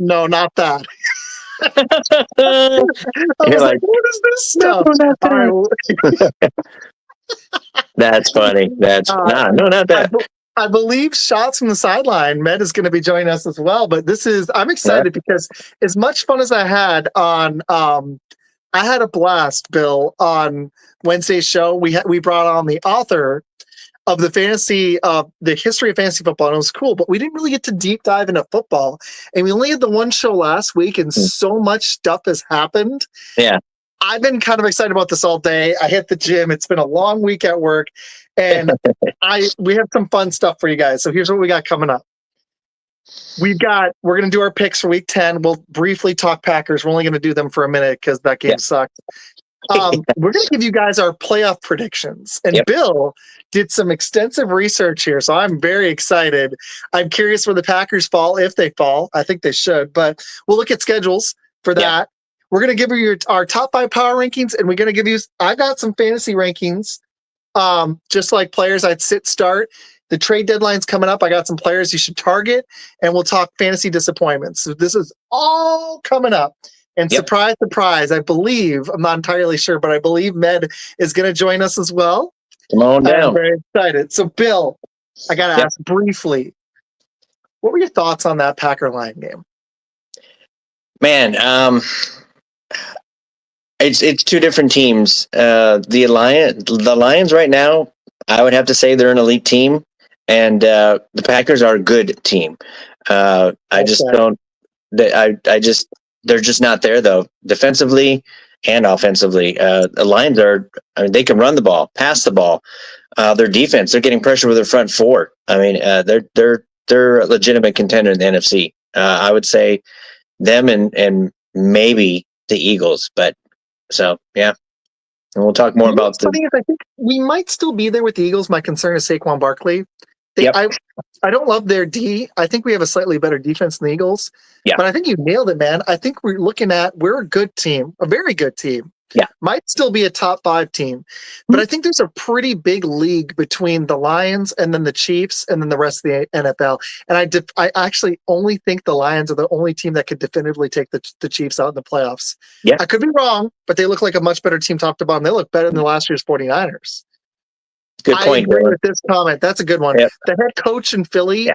No, not that. I You're was like, like, what is this no, stuff? not All right, that. That's funny. That's uh, no, not I, that. be- I believe shots from the sideline. Med is going to be joining us as well. But I'm Huh? excited because as much fun as I had on, I had a blast, Bill, on Wednesday's show. We brought on the author of the history of fantasy football, and it was cool. But we didn't really get to deep dive into football, and we only had the one show last week, and so much stuff has happened. Yeah. I've been kind of excited about this all day. I hit the gym. It's been a long week at work, and we have some fun stuff for you guys. So here's what we got coming up. We're going to do our picks for week 10. We'll briefly talk Packers. We're only going to do them for a minute because that game sucked. We're going to give you guys our playoff predictions. And Bill did some extensive research here, so I'm very excited. I'm curious where the Packers fall, if they fall. I think they should, but we'll look at schedules for that. We're going to give you our top 5 power rankings, and we're going to give you – I got some fantasy rankings, just like players I'd start. The trade deadline's coming up. I got some players you should target, and we'll talk fantasy disappointments. So this is all coming up. And surprise, surprise, I believe, I'm not entirely sure, but I believe Med is going to join us as well. Come on down. I'm very excited. So, Bill, I got to ask briefly, what were your thoughts on that Packer-Lion game? Man, it's two different teams. The Lions right now, I would have to say they're an elite team, and the Packers are a good team. I just don't. They're just not there though, defensively and offensively. The Lions they can run the ball, pass the ball. Their defense, they're getting pressure with their front four. I mean, they're a legitimate contender in the NFC. I would say them and maybe the Eagles, but so yeah. And we'll talk more about the thing is, I think we might still be there with the Eagles. My concern is Saquon Barkley. I don't love their D. I think we have a slightly better defense than the Eagles. Yeah. But I think you nailed it, man. I think we're a good team, a very good team. Yeah. Might still be a top 5 team. But I think there's a pretty big league between the Lions and then the Chiefs and then the rest of the NFL. And I actually only think the Lions are the only team that could definitively take the Chiefs out in the playoffs. Yeah. I could be wrong, but they look like a much better team top to bottom. They look better than last year's 49ers. Good point. I agree with this comment. That's a good one. Yep. The head coach in Philly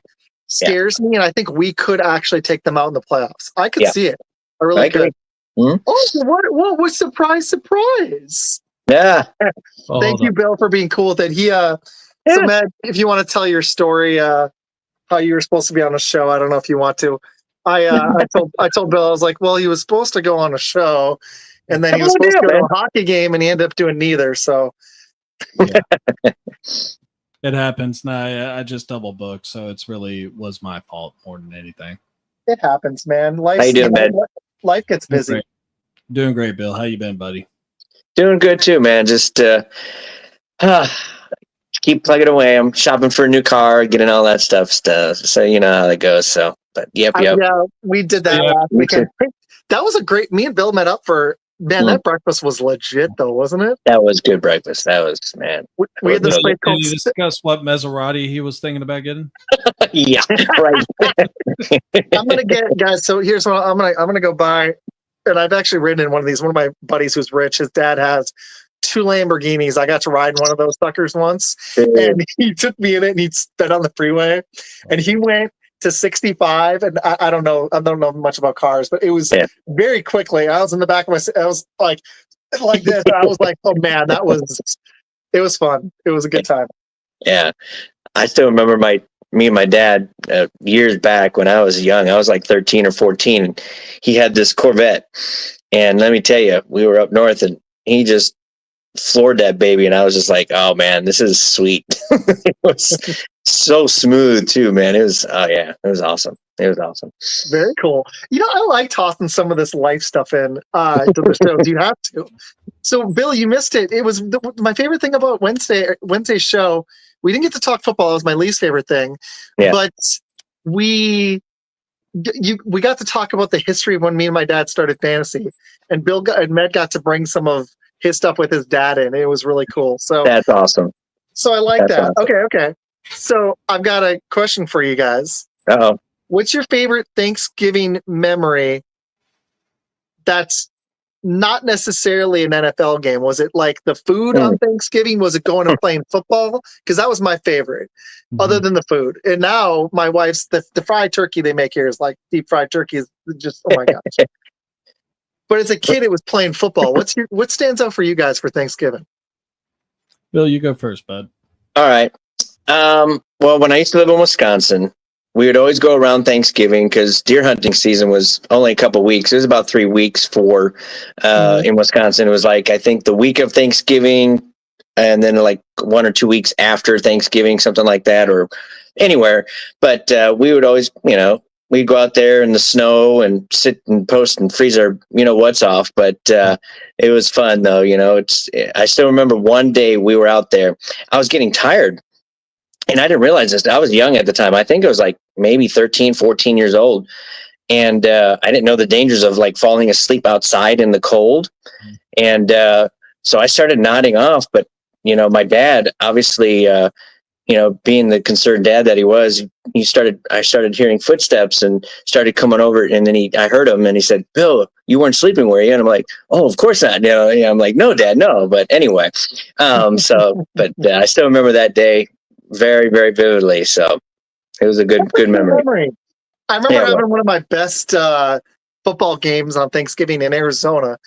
scares me, and I think we could actually take them out in the playoffs. I could see it. I really could. Mm-hmm. Oh, what was surprise? Yeah. Thank you, Bill, for being cool with it. So, Matt, if you want to tell your story, how you were supposed to be on a show, I don't know if you want to. I told Bill, I was like, well, he was supposed to go on a show, and then he was supposed to go to a hockey game, and he ended up doing neither. So. Yeah. It happens. No, I just double booked, so it's really was my fault more than anything. It happens, man. How you doing, man? Life gets busy. Doing great, Bill. How you been, buddy? Doing good too, man. Just keep plugging away. I'm shopping for a new car, getting all that stuff. So you know how that goes. So, but yep. Yeah, we did that last weekend. That was a great. Me and Bill met up for. Man, that breakfast was legit, though, wasn't it? That was good breakfast. That was, man. We had this place called. Did you discuss what Maserati he was thinking about getting? Yeah, right. I'm gonna get guys. So here's what I'm gonna go buy, and I've actually ridden in one of these. One of my buddies who's rich, his dad has 2 Lamborghinis. I got to ride in one of those suckers once, and he took me in it, and he sped on the freeway, and he went to 65, and I don't know much about cars, but it was very quickly. I was in the back of I was like this. I was like, oh man, it was fun. It was a good time. Yeah, I still remember me and my dad years back when I was young. I was like 13 or 14. And he had this Corvette, and let me tell you, we were up north, and he just floored that baby, and I was just like, oh man, this is sweet. It was so smooth too, man. It was it was awesome. It was awesome. Very cool. I like tossing some of this life stuff in to the shows. You have to. So Bill, you missed it. It was my favorite thing about Wednesday's show. We didn't get to talk football. It was my least favorite thing. But we got to talk about the history of when me and my dad started fantasy, and Matt got to bring some of his stuff with his dad in. It was really cool. So that's awesome. So I like that. Awesome. Okay. So I've got a question for you guys. Uh-oh. What's your favorite Thanksgiving memory that's not necessarily an NFL game? Was it like the food on Thanksgiving? Was it going and playing football? Because that was my favorite, other than the food. And now my wife's the fried turkey they make here is like deep fried turkey is just oh my gosh. But as a kid, it was playing football. What stands out for you guys for Thanksgiving? Bill, you go first, bud. All right. Well, when I used to live in Wisconsin, we would always go around Thanksgiving because deer hunting season was only a couple weeks. It was about 3 weeks for in Wisconsin. It was like, I think the week of Thanksgiving and then like 1 or 2 weeks after Thanksgiving, something like that, or anywhere. But we would always, we'd go out there in the snow and sit and post and freeze our, what's off. But it was fun though. I still remember one day we were out there. I was getting tired. And I didn't realize this. I was young at the time. I think I was like maybe 13, 14 years old. And I didn't know the dangers of like falling asleep outside in the cold. And so I started nodding off. But, my dad, obviously, being the concerned dad that he was, I started hearing footsteps and started coming over. And then I heard him and he said, "Bill, you weren't sleeping, were you?" And I'm like, "Oh, of course not." I'm like, "No, Dad, no." But anyway, I still remember that day very, very vividly. So it was a good memory. I remember having one of my best football games on Thanksgiving in Arizona.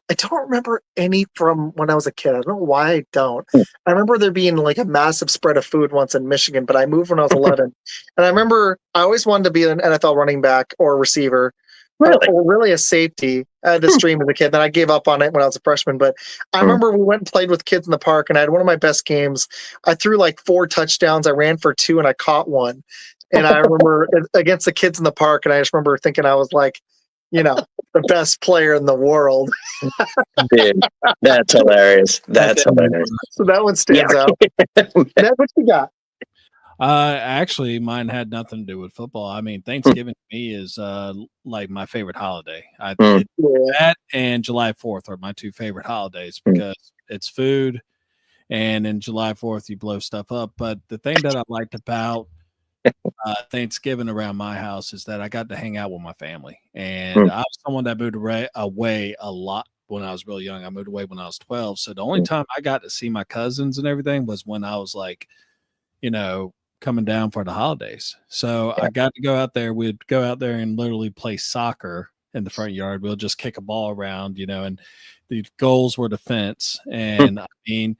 I don't remember any from when I was a kid. I don't know why I don't. I remember there being like a massive spread of food once in Michigan, but I moved when I was 11. And I remember I always wanted to be an NFL running back or receiver. Really? Or really a safety. I had this dream as a kid. Then I gave up on it when I was a freshman. But I remember we went and played with kids in the park, and I had one of my best games. I threw like 4 touchdowns. I ran for 2, and I caught 1. And I remember against the kids in the park, and I just remember thinking I was like, the best player in the world. Dude, that's hilarious. That's hilarious. So that one stands out. Ned, what you got? Actually, mine had nothing to do with football. I mean, Thanksgiving to me is like my favorite holiday. That and July 4th are my 2 favorite holidays because it's food, and in July 4th you blow stuff up. But the thing that I liked about Thanksgiving around my house is that I got to hang out with my family, and I was someone that moved away a lot when I was real young. I moved away when I was 12, so the only time I got to see my cousins and everything was when I was like, coming down for the holidays. So I got to go out there. We'd go out there and literally play soccer in the front yard. We'll just kick a ball around, and the goals were defense. And I mean,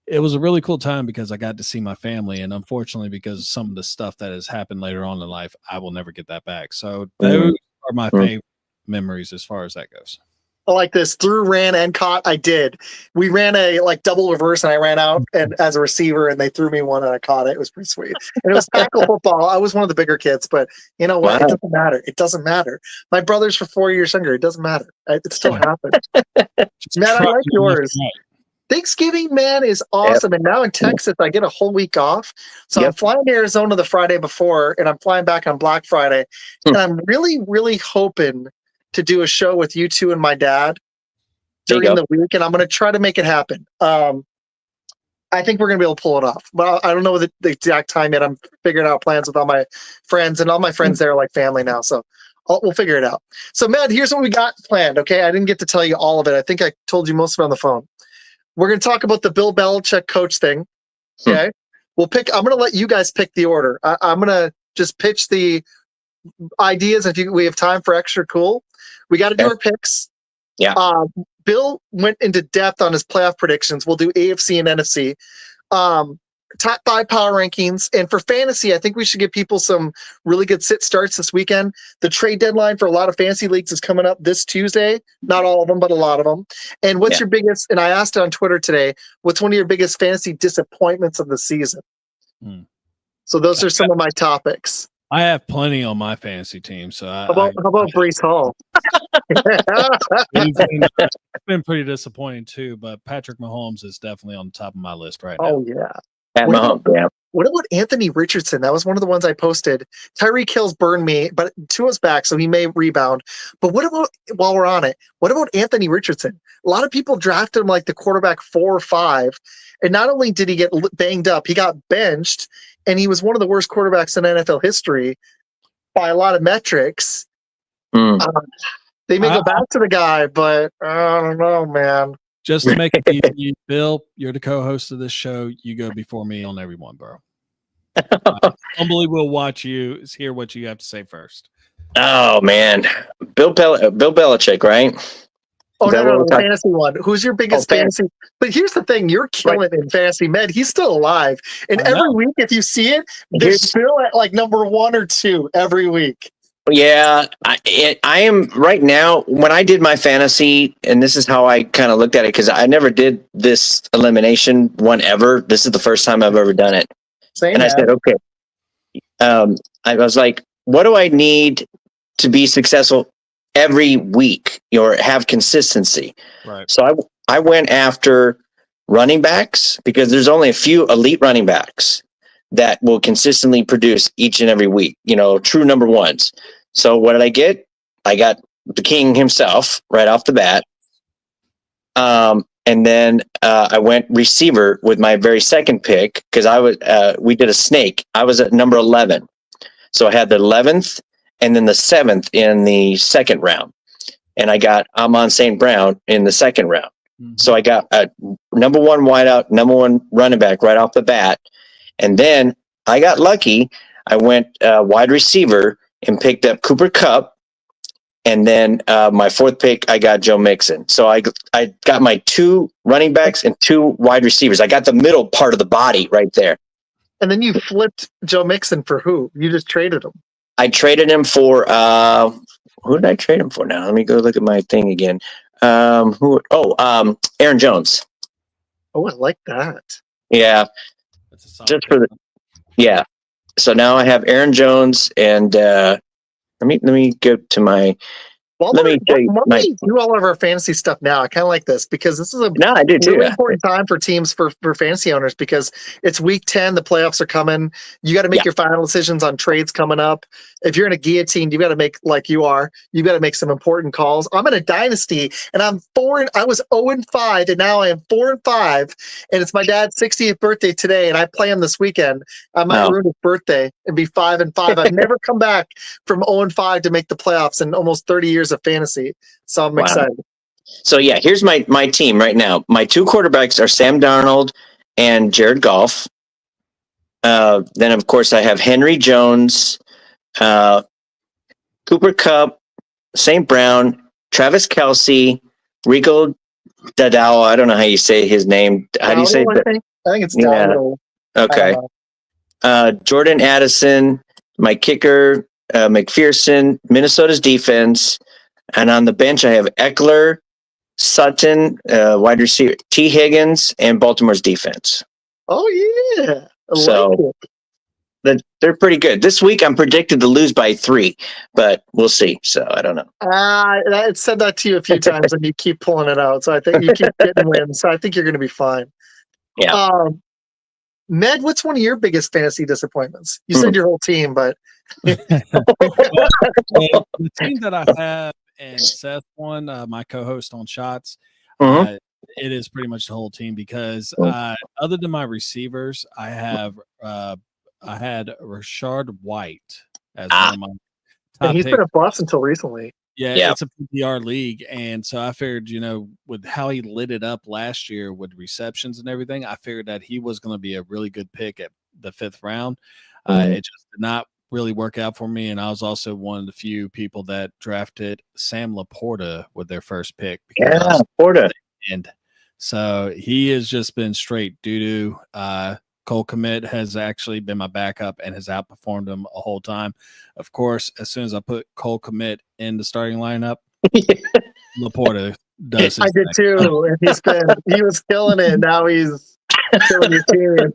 it was a really cool time because I got to see my family. And unfortunately, because of some of the stuff that has happened later on in life, I will never get that back. So those are my favorite memories as far as that goes. I like this. Threw, ran, and caught. I did. We ran a double reverse, and I ran out and as a receiver, and they threw me one, and I caught it. It was pretty sweet. And it was tackle football. I was one of the bigger kids, but you know what? Wow. It doesn't matter. It doesn't matter. My brother's for 4 years younger. It doesn't matter. It still happened. Matt, I like yours. Thanksgiving, man, is awesome. And now in Texas, I get a whole week off. So I'm flying to Arizona the Friday before, and I'm flying back on Black Friday. And I'm really, really hoping to do a show with you two and my dad during the week, and I'm going to try to make it happen. I think we're going to be able to pull it off, but I don't know the exact time yet. I'm figuring out plans with all my friends, and all my friends there are like family now, so we'll figure it out. So, Matt, here's what we got planned, okay? I didn't get to tell you all of it. I think I told you most of it on the phone. We're going to talk about the Bill Belichick coach thing, okay? I'm going to let you guys pick the order. I'm going to just pitch the ideas. If we have time for extra, cool. We got to do our picks. Yeah. Bill went into depth on his playoff predictions. We'll do AFC and NFC. Top 5 power rankings. And for fantasy, I think we should give people some really good sit starts this weekend. The trade deadline for a lot of fantasy leagues is coming up this Tuesday. Not all of them, but a lot of them. And what's your biggest, and I asked it on Twitter today, what's one of your biggest fantasy disappointments of the season? So those are some of my topics. I have plenty on my fantasy team. So how about Breece Hall? It's been pretty disappointing too, but Patrick Mahomes is definitely on the top of my list right now. Oh yeah. What about Anthony Richardson? That was one of the ones I posted. Tyreek Hill's burned me, but Tua's back, so he may rebound. But what about, while we're on it, what about Anthony Richardson? A lot of people drafted him like the quarterback 4 or 5. And not only did he get banged up, he got benched, and he was one of the worst quarterbacks in NFL history. by a lot of metrics. Mm. They may go back to the guy, but I don't know, man. Just to make it easy, Bill, you're the co-host of this show. You go before me on every one, bro. Humbly will watch you, hear what you have to say first. Oh man, Bill Belichick, right? Oh no, the fantasy one. Who's your biggest fantasy? But here's the thing: you're killing it in fantasy med. He's still alive, and every week, if you see it, they're still at like number 1 or 2 every week. Yeah, I am right now. When I did my fantasy, and this is how I kind of looked at it, because I never did this elimination one ever. This is the first time I've ever done it. Same, and I said, okay. I was like, what do I need to be successful every week or have consistency? Right. So I went after running backs, because there's only a few elite running backs that will consistently produce each and every week, true number ones. So what did I get? I got the king himself right off the bat. And then I went receiver with my very second pick, because we did a snake. I was at number 11. So I had the 11th and then the 7th in the second round. And I got Amon St. Brown in the second round. Mm-hmm. So I got a number 1 wideout, number 1 running back right off the bat. And then I got lucky. I went wide receiver and picked up Cooper Kupp. And then my 4th pick, I got Joe Mixon. So I got my 2 running backs and 2 wide receivers. I got the middle part of the body right there. And then you flipped Joe Mixon for who? You just traded him. I traded him for who did I trade him for now? Let me go look at my thing again. Aaron Jones. Oh, I like that. Yeah. Just for yeah. So now I have Aaron Jones, and let me go to my. Let me do all of our fantasy stuff now. I kind of like this, because this is a really important time for teams, for fantasy owners, because it's week 10. The playoffs are coming. You got to make your final decisions on trades coming up. If you're in a guillotine, you got to make, like you are, you got to make some important calls. I'm in a dynasty, and I was 0-5, and now I am 4-5, and it's my dad's 60th birthday today, and I play him this weekend. I might ruin his birthday and be 5-5. I've never come back from 0-5 to make the playoffs in almost 30 years of fantasy, so I'm excited. So yeah, here's my team right now. My 2 quarterbacks are Sam Darnold and Jared Goff. Then of course I have Henry Jones, Cooper Kupp, St. Brown, Travis Kelce, Rico Dowdle. I don't know how you say his name. How do you say that? I think it's Dowdle. Yeah. Okay. Jordan Addison, my kicker, McPherson, Minnesota's defense. And on the bench, I have Eckler, Sutton, wide receiver, T. Higgins, and Baltimore's defense. Oh, yeah. They're pretty good. This week, I'm predicted to lose by 3, but we'll see. So I don't know. I said that to you a few times, and you keep pulling it out. So I think you keep getting wins. So I think you're going to be fine. Yeah. Med, what's one of your biggest fantasy disappointments? You said your whole team, but the team that I have, and Seth won, my co-host on Shots, it is pretty much the whole team, because other than my receivers, I had Rashard White as one of my top he's picks. Been a bust until recently. Yeah, it's a PPR league, and so I figured, with how he lit it up last year with receptions and everything, I figured that he was going to be a really good pick at the 5th round. It just did not really work out for me, and I was also one of the few people that drafted Sam Laporta with their first pick. Laporta. And so he has just been straight doo-doo. Cole Kmet has actually been my backup and has outperformed him a whole time. Of course, as soon as I put Cole Kmet in the starting lineup, Laporta does. I did too. And he was killing it. Now he's killing your team.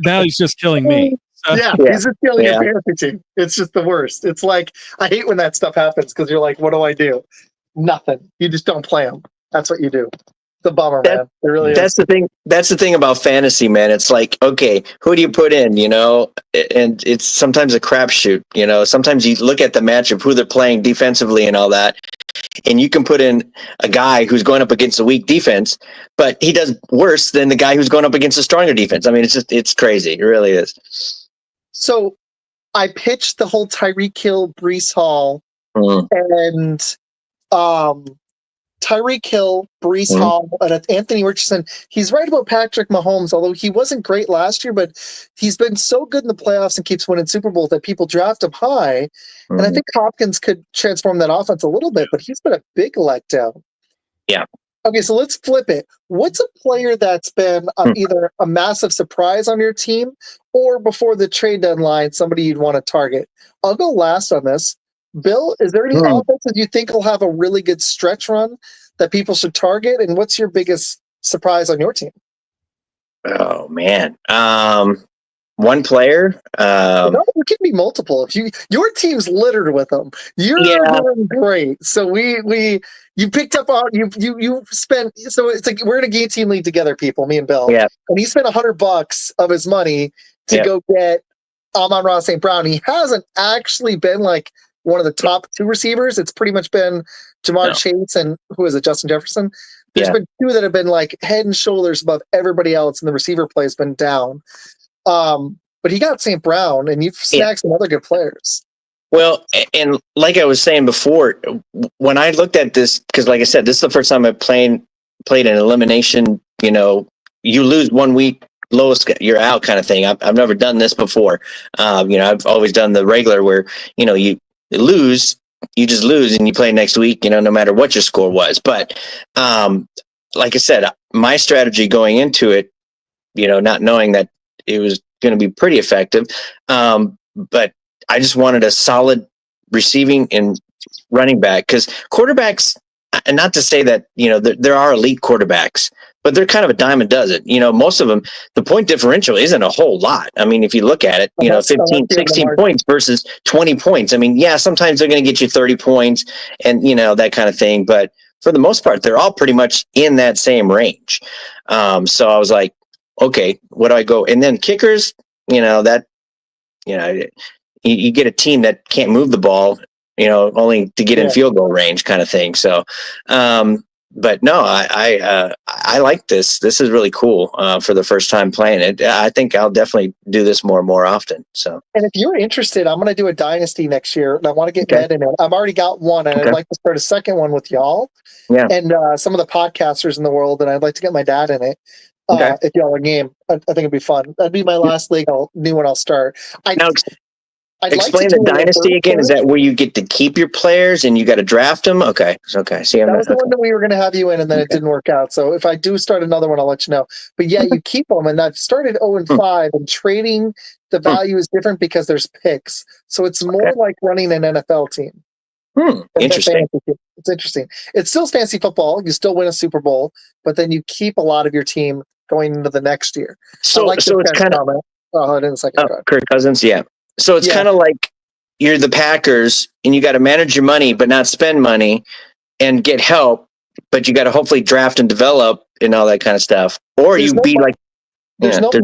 Now he's just killing me. So, he's just killing your fantasy team. It's just the worst. It's like, I hate when that stuff happens, because you're like, what do I do? Nothing. You just don't play them. That's what you do. It's a bummer, man. It really is. That's the thing about fantasy, man. It's like, okay, who do you put in, And it's sometimes a crapshoot, Sometimes you look at the match of who they're playing defensively and all that, and you can put in a guy who's going up against a weak defense, but he does worse than the guy who's going up against a stronger defense. I mean, it's crazy. It really is. So I pitched the whole Tyreek Hill, Brees Hall, and Tyreek Hill, Brees Hall, and Anthony Richardson. He's right about Patrick Mahomes, although he wasn't great last year, but he's been so good in the playoffs and keeps winning Super Bowls that people draft him high. And I think Hopkins could transform that offense a little bit, but he's been a big letdown. Yeah. Okay, so let's flip it. What's a player that's been either a massive surprise on your team or before the trade deadline, somebody you'd want to target? I'll go last on this. Bill, is there any offenses you think will have a really good stretch run that people should target? And what's your biggest surprise on your team? Oh man, one player. No, it can be multiple. If your team's littered with them, you're doing great. So you picked up on you spent. So it's like we're in a game team league together, people. Me and Bill. Yeah. And he spent $100 of his money to go get Amon-Ra St. Brown. He hasn't actually been like one of the top two receivers. It's pretty much been Jamar Chase and who is it, Justin Jefferson. There's been two that have been like head and shoulders above everybody else, and the receiver play has been down. But he got St. Brown, and you've snagged some other good players. Well, and like I was saying before, when I looked at this, because like I said, this is the first time I played an elimination. You know, you lose 1 week, lowest you're out kind of thing. I've never done this before. I've always done the regular where you lose, you just lose, and you play next week. No matter what your score was. But like I said, my strategy going into it, not knowing that it was going to be pretty effective, but I just wanted a solid receiving and running back, because quarterbacks, and not to say that, there are elite quarterbacks, but they're kind of a dime a dozen. Most of them, the point differential isn't a whole lot. I mean, if you look at it, 15, 16 points versus 20 points. I mean, yeah, sometimes they're going to get you 30 points and, that kind of thing. But for the most part, they're all pretty much in that same range. So I was like, okay, what do I go? And then kickers, you get a team that can't move the ball, only to get in field goal range kind of thing. So, but no, I like this. This is really cool for the first time playing it. I think I'll definitely do this more and more often. So, and if you're interested, I'm going to do a dynasty next year, and I want to get Ned in it. I've already got one, and I'd like to start a second one with y'all. Yeah, and some of the podcasters in the world, and I'd like to get my dad in it. If y'all are game, I think it'd be fun. That'd be my last league. New one I'll start. Explain the dynasty again. Is that where you get to keep your players and you got to draft them? Okay. See, that was the one that we were going to have you in, and then it didn't work out. So if I do start another one, I'll let you know. But yeah, you keep them, and I've started 0-5, and trading the value is different because there's picks. So it's more like running an NFL team. Interesting. It's interesting. It's still fantasy football. You still win a Super Bowl, but then you keep a lot of your team going into the next year. So it's kind of Kirk Cousins. Yeah. So it's kind of like you're the Packers and you got to manage your money, but not spend money and get help, but you got to hopefully draft and develop and all that kind of stuff. Or there's no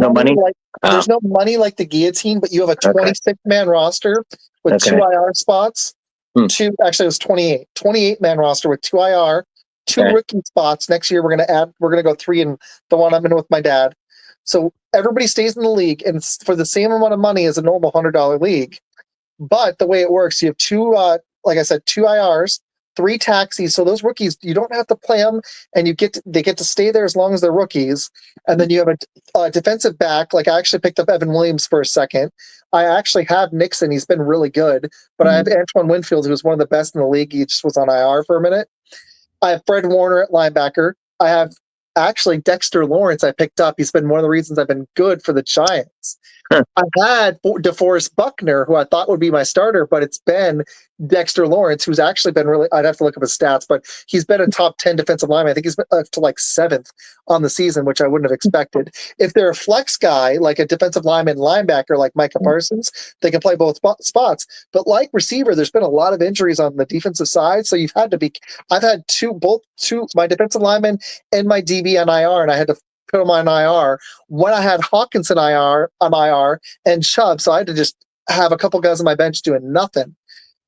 money. There's no money like the guillotine, but you have a 26-man roster with 2 IR spots. Actually, it was 28-man roster with 2 IR, 2 rookie spots. Next year, we're going to go 3 in the one I'm in with my dad. So everybody stays in the league, and for the same amount of money as a normal $100 league. But the way it works, you have 2, like I said, 2 IRs, 3 taxis. So those rookies, you don't have to play them, and they get to stay there as long as they're rookies. And then you have a defensive back. Like I actually picked up Evan Williams for a second. I actually have Nixon. He's been really good. But I have Antoine Winfield, who's one of the best in the league. He just was on IR for a minute. I have Fred Warner at linebacker. I have actually Dexter Lawrence I picked up. He's been one of the reasons I've been good for the Giants. I had DeForest Buckner, who I thought would be my starter, but it's been Dexter Lawrence, who's actually been really, I'd have to look up his stats, but he's been a top 10 defensive lineman. I think he's been up to like 7th on the season, which I wouldn't have expected. If they're a flex guy, like a defensive lineman linebacker like Micah Parsons, they can play both spots. But like receiver, there's been a lot of injuries on the defensive side. So I've had both my defensive lineman and my DB on IR, and I had to put them on IR when I had Hawkins on IR and Chubb. So I had to just have a couple guys on my bench doing nothing.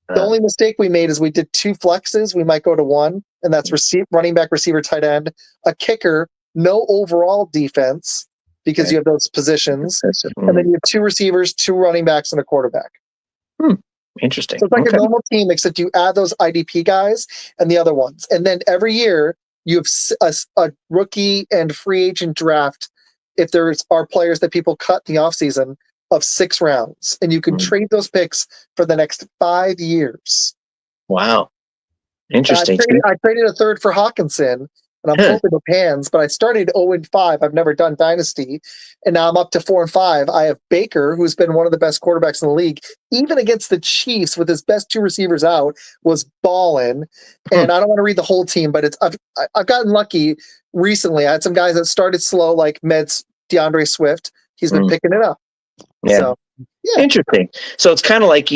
The only mistake we made is we did 2 flexes. We might go to 1, and that's running back, receiver, tight end, a kicker, no overall defense because you have those positions. And then you have 2 receivers, 2 running backs, and a quarterback. Interesting. So it's like a normal team, except you add those IDP guys and the other ones. And then every year you have a rookie and free agent draft if there's are players that people cut in the offseason of 6 rounds. And you can trade those picks for the next 5 years. Wow. Interesting. I traded a third for Hawkinson, and I'm hoping it pans. But I started 0-5. I've never done Dynasty, and now I'm up to 4-5. I have Baker, who's been one of the best quarterbacks in the league, even against the Chiefs with his best 2 receivers out, was balling. And I don't want to read the whole team, but I've gotten lucky recently. I had some guys that started slow, like Med's DeAndre Swift. He's been picking it up. Yeah. So, yeah. Interesting. So it's kind of like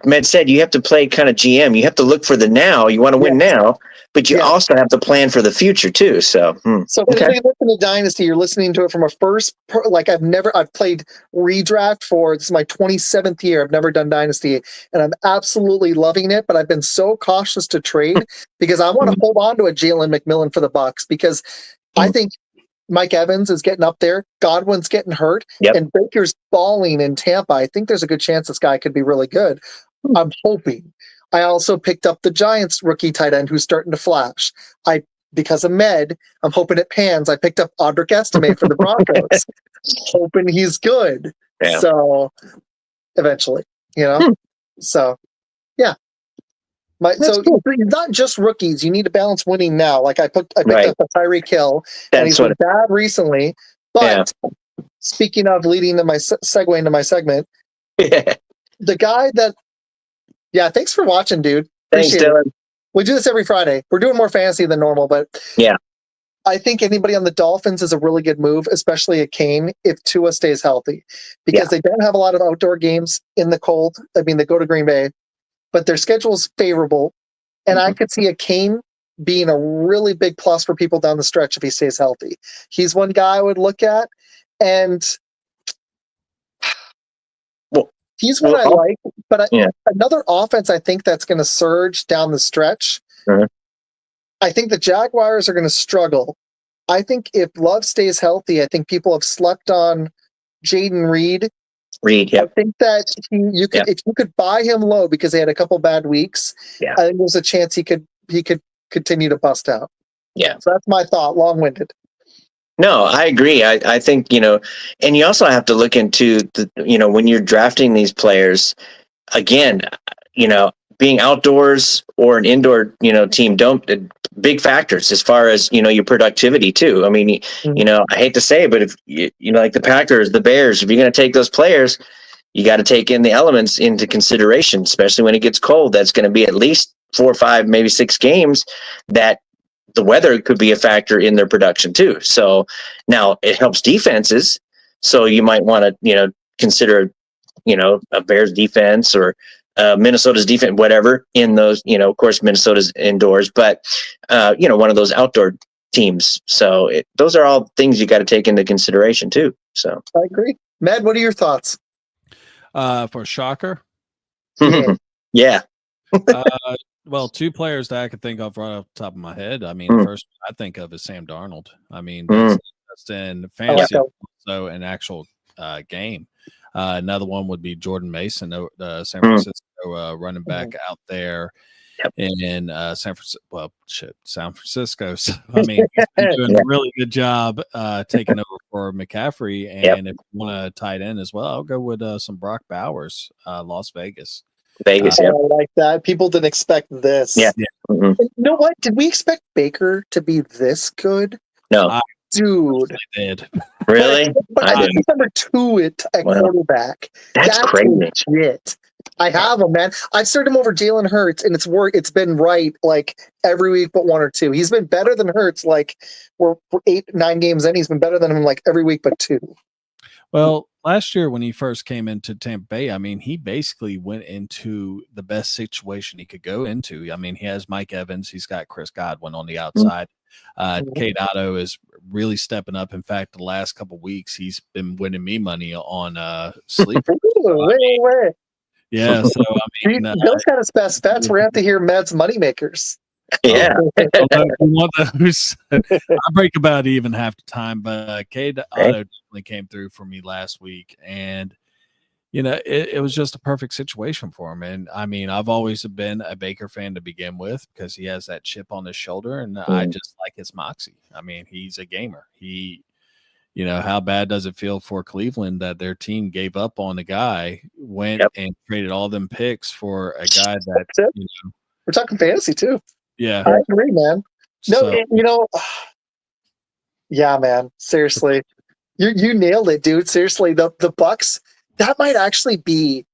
Med said, you have to play kind of GM. You have to look for the now. You want to win now, but you also have to plan for the future too. So, so if you listen to Dynasty, you're listening to it from a I've played redraft for, this is my 27th year. I've never done Dynasty, and I'm absolutely loving it, but I've been so cautious to trade because I want to hold on to a Jalen McMillan for the Bucks because I think Mike Evans is getting up there. Godwin's getting hurt. And Baker's balling in Tampa. I think there's a good chance this guy could be really good. I'm hoping. I also picked up the Giants rookie tight end who's starting to flash. Because of Med, I'm hoping it pans. I picked up Audric Estime for the Broncos. Hoping he's good. Yeah. So eventually, So yeah. So not just rookies. You need to balance winning now. Like I picked up Tyreek Hill, and he's been bad recently. But speaking of leading to my segue into my segment, the guy that, thanks for watching, dude. Thanks, Dylan. We do this every Friday. We're doing more fantasy than normal, but I think anybody on the Dolphins is a really good move, especially a Kane, if Tua stays healthy, because they don't have a lot of outdoor games in the cold. I mean, they go to Green Bay, but their schedule is favorable. And I could see a Kane being a really big plus for people down the stretch if he stays healthy. He's one guy I would look at. And he's what I like. But another offense I think that's going to surge down the stretch. I think the Jaguars are going to struggle. I think if Love stays healthy, I think people have slept on Jaden Reed. I think that if you could buy him low because they had a couple bad weeks, I think there's a chance he could continue to bust out. So that's my thought. Long-winded. No, I agree. I think, and you also have to look into when you're drafting these players, again, being outdoors or an indoor, team big factors as far as, your productivity too. I mean, I hate to say it, but if like the Packers, the Bears, if you're going to take those players, you got to take in the elements into consideration, especially when it gets cold. That's going to be at least 4 or 5, maybe 6 games that the weather could be a factor in their production too. So now it helps defenses. So you might want to, consider, a Bears defense or Minnesota's defense, whatever in those, of course, Minnesota's indoors, but, one of those outdoor teams. So those are all things you got to take into consideration too. So I agree. Matt, what are your thoughts? For shocker? Yeah. Well, 2 players that I could think of right off the top of my head. I mean, the first I think of is Sam Darnold. I mean, that's in fantasy, so an actual game. Another one would be Jordan Mason, San Francisco running back out there in San Francisco. Well, San Francisco. So, I mean, he's been doing a really good job taking over for McCaffrey. And if you want a tight end as well, I'll go with some Brock Bowers, Las Vegas. I like that. People didn't expect this. You know what? Did we expect Baker to be this good? No. Dude. Did. Really? But I think he's number 2 at quarterback. That's crazy. Shit. I have him, man. I've started him over Jalen Hurts, and it's been right like every week but 1 or 2. He's been better than Hurts. Like we're 8, 9 games in. He's been better than him like every week but 2. Well, last year when he first came into Tampa Bay, I mean, he basically went into the best situation he could go into. I mean, he has Mike Evans. He's got Chris Godwin on the outside. Cade Otto is really stepping up. In fact, the last couple of weeks, he's been winning me money on sleeper. Yeah, so I mean, Bill's got his best bets. We're going to have to hear Med's moneymakers. Yeah. You want those? I break about even half the time, but Cade Otto definitely came through for me last week. And it was just a perfect situation for him. And I mean, I've always been a Baker fan to begin with because he has that chip on his shoulder, and I just like his moxie. I mean, he's a gamer. How bad does it feel for Cleveland that their team gave up on the guy, went and traded all them picks for a guy that, we're talking fantasy too. Yeah. I agree, man. No, yeah, man. Seriously. You nailed it, dude. Seriously, the Bucks, that might actually be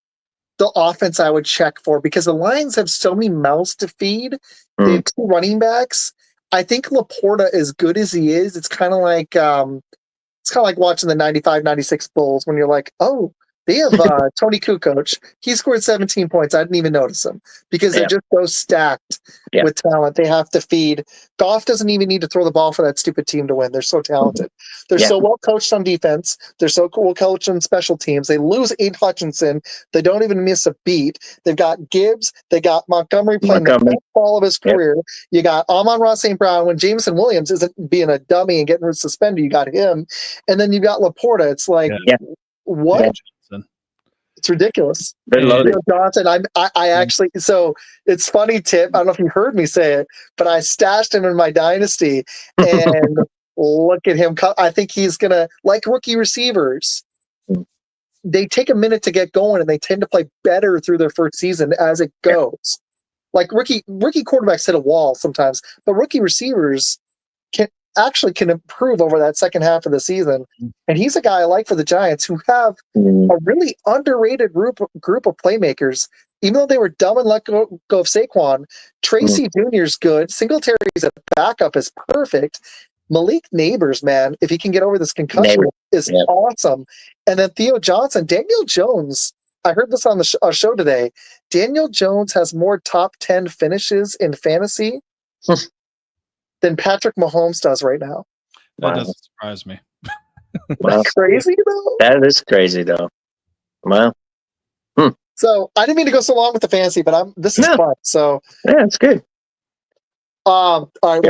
the offense I would check for because the Lions have so many mouths to feed. They have 2 running backs. I think Laporta, as good as he is, it's kind of like watching the 95-96 Bulls when you're like, oh, they have Tony Kukoc. He scored 17 points. I didn't even notice him because they're just so stacked with talent. They have to feed. Goff doesn't even need to throw the ball for that stupid team to win. They're so talented. They're so well coached on defense. They're so well coached on special teams. They lose Aiden Hutchinson. They don't even miss a beat. They've got Gibbs. They got Montgomery playing the best ball of his career. You got Amon-Ra St. Brown. When Jameson Williams isn't being a dummy and getting suspended, you got him. And then you got Laporta. It's like, what? It's ridiculous. Johnson, I actually, so it's funny, Tip. I don't know if you heard me say it, but I stashed him in my dynasty, and look at him. I think he's gonna, like rookie receivers, they take a minute to get going, and they tend to play better through their first season as it goes. Like rookie quarterbacks hit a wall sometimes, but rookie receivers can improve over that second half of the season. And he's a guy I like for the Giants who have a really underrated group of playmakers. Even though they were dumb and let go of Saquon, Tracy Jr.'s good. Singletary's a backup is perfect. Malik Neighbors, man, if he can get over this concussion, is awesome. And then Theo Johnson, Daniel Jones. I heard this on the show today. Daniel Jones has more top 10 finishes in fantasy than Patrick Mahomes does right now. That doesn't surprise me. That's crazy, though. That is crazy, though. Wow. So I didn't mean to go so long with the fantasy, but this is fun. So it's good. All right.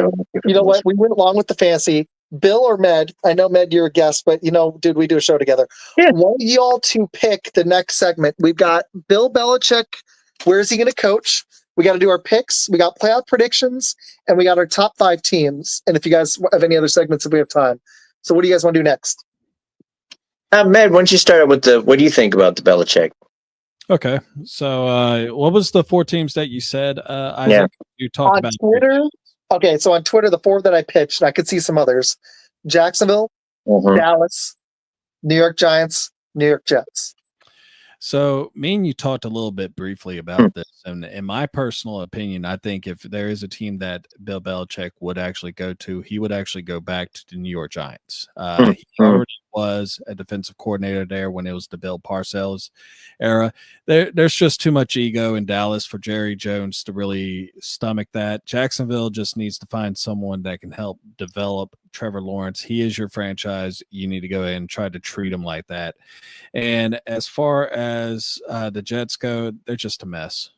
You know what? We went along with the fancy. Bill or Med? I know Med, you're a guest, but dude, we do a show together. Yeah. Want y'all to pick the next segment? We've got Bill Belichick. Where is he going to coach? We got to do our picks. We got playoff predictions, and we got our top 5 teams. And if you guys have any other segments, if we have time. So what do you guys want to do next? Med, why don't you start with what do you think about the Belichick? Okay. So what was the 4 teams that you said, Isaac? You talked about Twitter. Okay, so on Twitter, the 4 that I pitched, and I could see some others. Jacksonville, Dallas, New York Giants, New York Jets. So me and you talked a little bit briefly about this, and in my personal opinion, I think if there is a team that Bill Belichick would actually go to, he would actually go back to the New York Giants. He already was a defensive coordinator there when it was the Bill Parcells era. There's just too much ego in Dallas for Jerry Jones to really stomach that. Jacksonville just needs to find someone that can help develop Trevor Lawrence. He is your franchise. You need to go ahead and try to treat him like that. And as far as the Jets go, they're just a mess.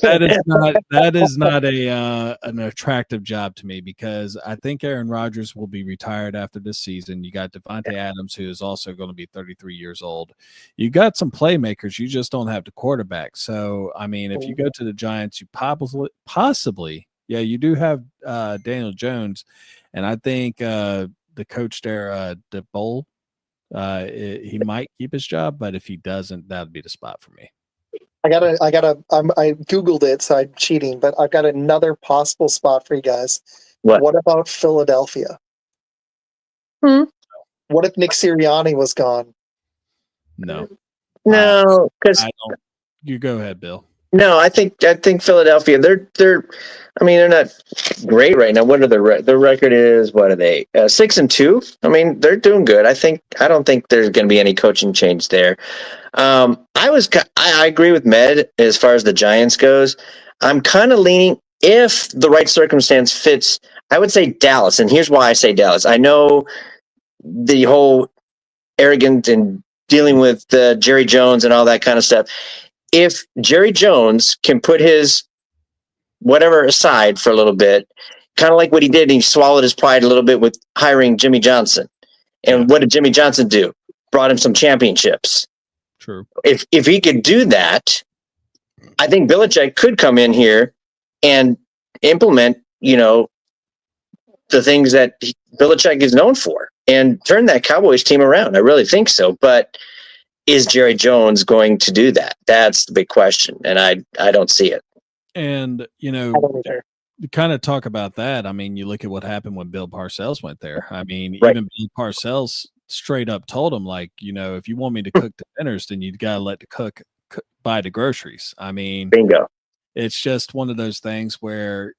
That is not an attractive job to me because I think Aaron Rodgers will be retired after this season. You got Devontae Adams, who is also going to be 33 years old. You got some playmakers, you just don't have the quarterback. So I mean, if you go to the Giants, you possibly you do have Daniel Jones, and I think the coach there, DeBoll, he might keep his job, but if he doesn't, that'd be the spot for me. I Googled it, so I'm cheating, but I've got another possible spot for you guys. What about Philadelphia? What if Nick Sirianni was gone? No, because you go ahead, Bill. No, I think Philadelphia. They're not great right now. What are their record is? What are they? 6-2. I mean, they're doing good. I don't think there's going to be any coaching change there. I agree with Med as far as the Giants goes. I'm kind of leaning if the right circumstance fits. I would say Dallas, and here's why I say Dallas. I know the whole arrogant and dealing with Jerry Jones and all that kind of stuff. If Jerry Jones can put his whatever aside for a little bit, kind of like what he did, and he swallowed his pride a little bit with hiring Jimmy Johnson. And what did Jimmy Johnson do? brought him some championships. True. If he could do that, I think Belichick could come in here and implement, the things that Belichick is known for and turn that Cowboys team around. I really think so. But is Jerry Jones going to do that? That's the big question. And I don't see it. And, to kind of talk about that, I mean, you look at what happened when Bill Parcells went there. I mean, Right. Even Bill Parcells straight up told him, like, if you want me to cook the dinners, then you got to let the cook buy the groceries. I mean, bingo. It's just one of those things where,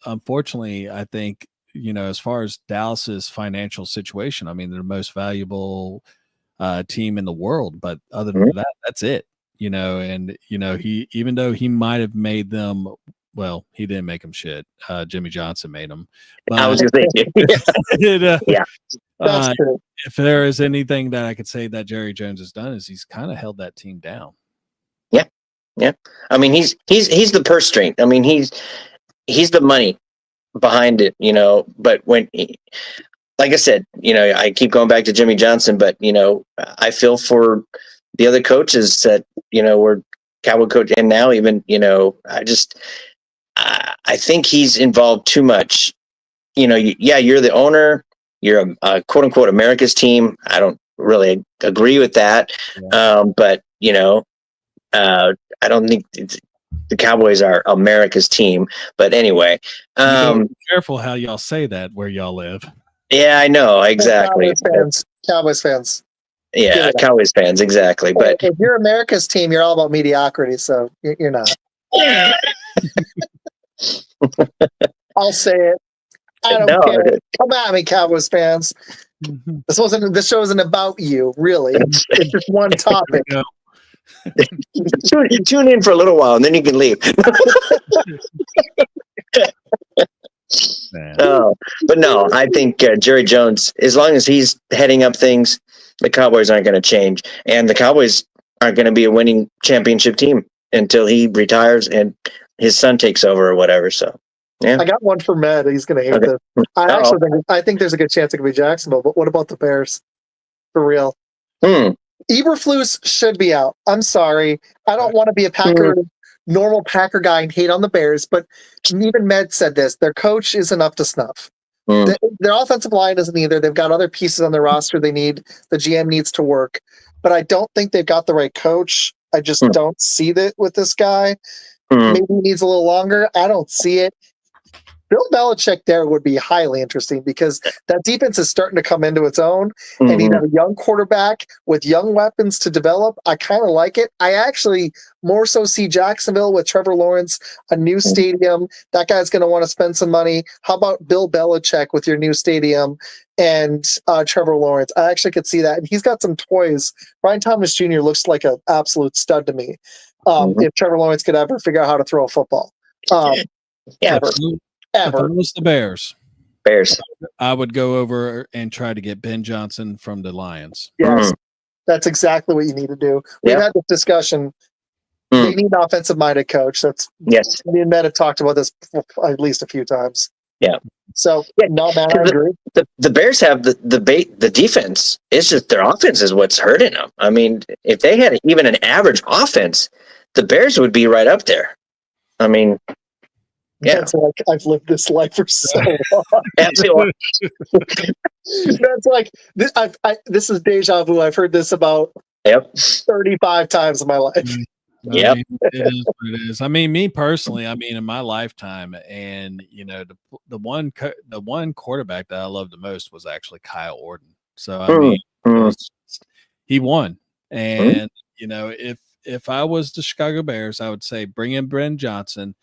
unfortunately, I think, as far as Dallas's financial situation, I mean, they're the most valuable team in the world, but other than that, that's it. And he, even though he might have made them, well, he didn't make them shit. Jimmy Johnson made them. But, I was going to say, yeah, that's true. If there is anything that I could say that Jerry Jones has done, is he's kind of held that team down. Yeah. I mean, he's the purse string. I mean, he's the money behind it, but when like I said, I keep going back to Jimmy Johnson, but I feel for the other coaches that, were Cowboy coach and now even, I think he's involved too much. You're the owner, you're a quote unquote America's team. I don't really agree with that. Yeah. But I don't think the Cowboys are America's team, but anyway, be careful how y'all say that where y'all live. Yeah, I know exactly. Cowboys fans. Yeah, Cowboys fans, exactly. But if you're America's team, you're all about mediocrity, so you're not. I'll say it. I don't care. Come at me, Cowboys fans. This show isn't about you, really. It's just one topic. Tune in for a little while and then you can leave. But no, I think Jerry Jones, as long as he's heading up things, the Cowboys aren't going to change, and the Cowboys aren't going to be a winning championship team until he retires and his son takes over or whatever. So, yeah, I got one for Med. He's going to hate this. I think there's a good chance it could be Jacksonville. But what about the Bears? For real. Eberflus should be out. I'm sorry. I don't want to be a normal Packer guy and hate on the Bears, but even Med said this. Their coach isn't up to snuff. Their offensive line isn't either. They've got other pieces on their roster they need. The GM needs to work. But I don't think they've got the right coach. I just don't see that with this guy. Maybe he needs a little longer. I don't see it. Bill Belichick there would be highly interesting because that defense is starting to come into its own, and you have a young quarterback with young weapons to develop. I kind of like it. I actually more so see Jacksonville with Trevor Lawrence, a new stadium. That guy's going to want to spend some money. How about Bill Belichick with your new stadium and Trevor Lawrence? I actually could see that. And he's got some toys. Brian Thomas Jr. looks like an absolute stud to me. If Trevor Lawrence could ever figure out how to throw a football. Ever. If it was the Bears, Bears. I would go over and try to get Ben Johnson from the Lions. Yes, that's exactly what you need to do. We've had this discussion. They need an offensive-minded coach. That's me and Matt have talked about this at least a few times. Yeah. So no, man, I agree. The Bears have the defense. It's just their offense is what's hurting them. I mean, if they had even an average offense, the Bears would be right up there. I mean. Yeah. That's like I've lived this life for so long. That's like this is deja vu. I've heard this about 35 times in my life. It is what it is. I mean, me personally, in my lifetime, and the one quarterback that I loved the most was actually Kyle Orton. So he won, and if I was the Chicago Bears, I would say bring in Ben Johnson.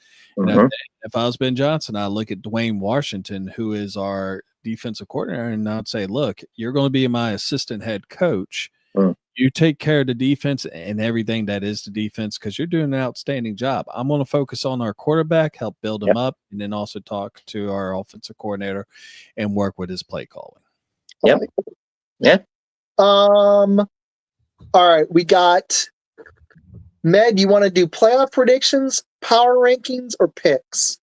If I was Ben Johnson, I'd look at Dwayne Washington, who is our defensive coordinator, and I'd say, look, you're going to be my assistant head coach. You take care of the defense and everything that is the defense because you're doing an outstanding job. I'm going to focus on our quarterback, help build him up, and then also talk to our offensive coordinator and work with his play calling. All right, we got Med. You want to do playoff predictions, power rankings, or picks?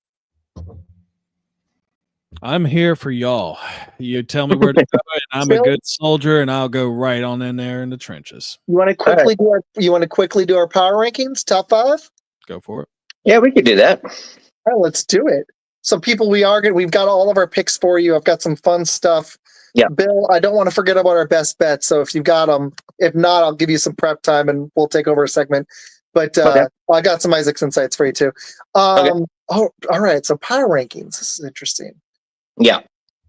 I'm here for y'all. You tell me where to go, and I'm a good soldier, and I'll go right on in there in the trenches. You want to quickly do our power rankings, top 5? Go for it. Yeah, we could do that. All right, let's do it. So, people, we've got all of our picks for you. I've got some fun stuff. Yeah. Bill, I don't want to forget about our best bets. So if you've got them, if not, I'll give you some prep time and we'll take over a segment. But Okay. I got some Isaac's insights for you too. Okay. Oh, all right. So power rankings. This is interesting. Yeah.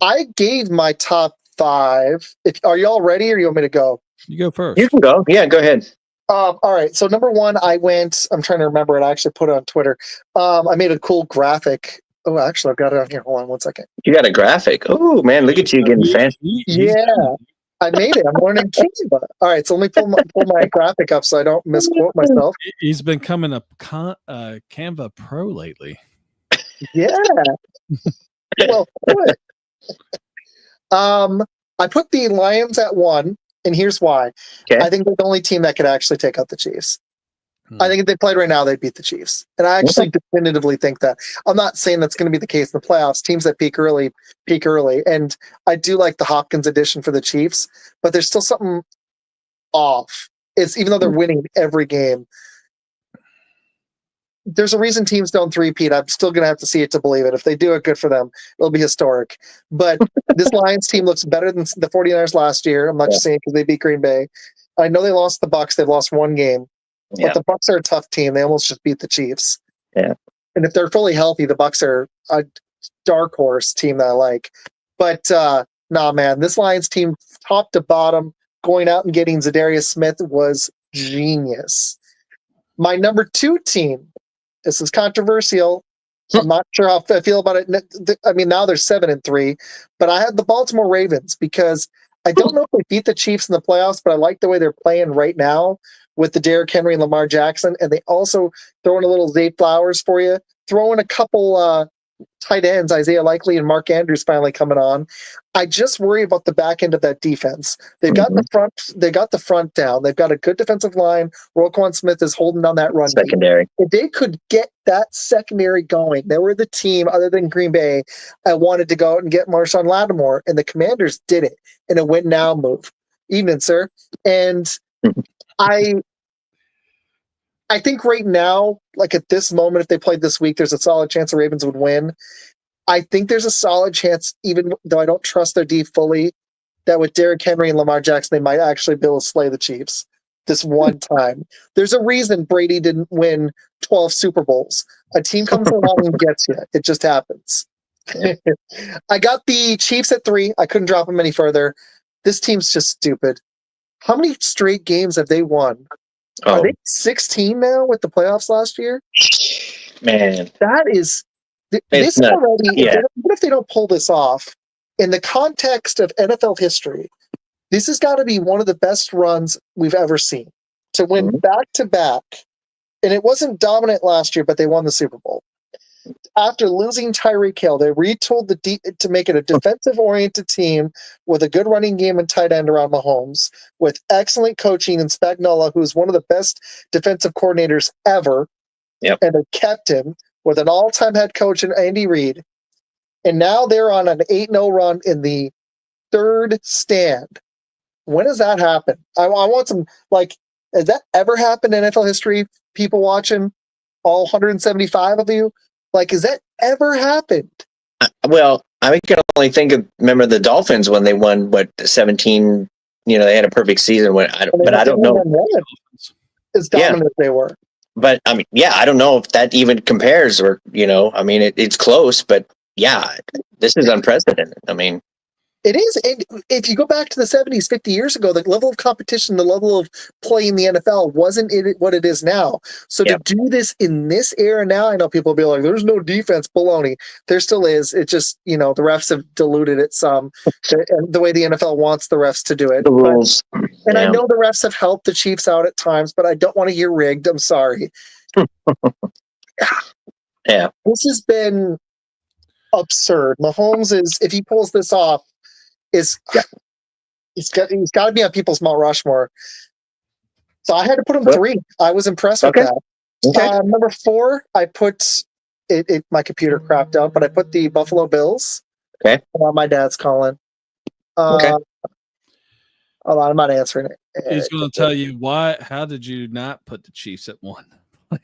I gave my top 5. Are you all ready, or you want me to go? You go first. You can go. Yeah, go ahead. All right. So number 1, I'm trying to remember it. I actually put it on Twitter. I made a cool graphic. Oh, actually, I've got it on here. Hold on 1 second. You got a graphic. Oh man, look at you getting fancy. Yeah, I made it. I'm learning Canva. All right, so let me pull my graphic up so I don't misquote myself. He's been coming a Canva Pro lately. Yeah. Well, good. I put the Lions at 1, and here's why. Okay. I think they're the only team that could actually take out the Chiefs. I think if they played right now, they'd beat the Chiefs. And I actually definitively think that. I'm not saying that's going to be the case in the playoffs. Teams that peak early. And I do like the Hopkins addition for the Chiefs, but there's still something off. It's even though they're winning every game. There's a reason teams don't three-peat. I'm still going to have to see it to believe it. If they do it, good for them. It'll be historic. But this Lions team looks better than the 49ers last year. I'm not just saying because they beat Green Bay. I know they lost the Bucs. They've lost 1 game. But the Bucs are a tough team. They almost just beat the Chiefs. Yeah. And if they're fully healthy, the Bucs are a dark horse team that I like. But nah, man, this Lions team, top to bottom, going out and getting Zadarius Smith was genius. My number 2 team, this is controversial. I'm not sure how I feel about it. I mean, now they're 7-3, but I had the Baltimore Ravens because I don't know if they beat the Chiefs in the playoffs, but I like the way they're playing right now with the Derrick Henry and Lamar Jackson. And they also throw in a little Zay Flowers for you, throw in a couple tight ends, Isaiah Likely and Mark Andrews finally coming on. I just worry about the back end of that defense. They've got the front. They got the front down. They've got a good defensive line. Roquan Smith is holding down that run. Secondary. If they could get that secondary going, they were the team other than Green Bay. I wanted to go out and get Marshawn Lattimore, and the Commanders did it in a win now move. Evening, sir. And I think right now, like at this moment, if they played this week, there's a solid chance the Ravens would win. I think there's a solid chance, even though I don't trust their D fully, that with Derrick Henry and Lamar Jackson, they might actually be able to slay the Chiefs this one time. There's a reason Brady didn't win 12 Super Bowls. A team comes along and gets you. It just happens. I got the Chiefs at 3. I couldn't drop them any further. This team's just stupid. How many straight games have they won? Are they 16 now with the playoffs last year? Man, that is this already. Yeah. Even if they don't pull this off, in the context of NFL history, this has got to be one of the best runs we've ever seen to win back to back. And it wasn't dominant last year, but they won the Super Bowl. After losing Tyreek Hill, they retooled to make it a defensive-oriented team with a good running game and tight end around Mahomes, with excellent coaching in Spagnuolo, who's one of the best defensive coordinators ever. Yep. And they kept him with an all-time head coach in Andy Reid. And now they're on an 8-0 run in the 3rd stand. When does that happen? I want some, has that ever happened in NFL history? People watching, all 175 of you? Has that ever happened? Well, I can only remember the Dolphins when they won 17. They had a perfect season. I don't know. As dominant as they were. But I mean, I don't know if that even compares, or it's close. But this is unprecedented. I mean, it is. And if you go back to the 70s, 50 years ago, the level of competition, the level of play in the NFL wasn't what it is now. So to do this in this era now, I know people will be like, there's no defense, baloney. There still is. It just, the refs have diluted it some, the way the NFL wants the refs to do it. The rules. And I know the refs have helped the Chiefs out at times, but I don't want to hear rigged. I'm sorry. Yeah. This has been absurd. Mahomes is, if he pulls this off, he's got to be on people's Mount Rushmore. So I had to put him 3. I was impressed with that. Okay. Number 4, I put it. My computer crapped out, but I put the Buffalo Bills. Okay. My dad's calling. Okay. Hold on, I'm not answering it. He's going to tell you why. How did you not put the Chiefs at 1?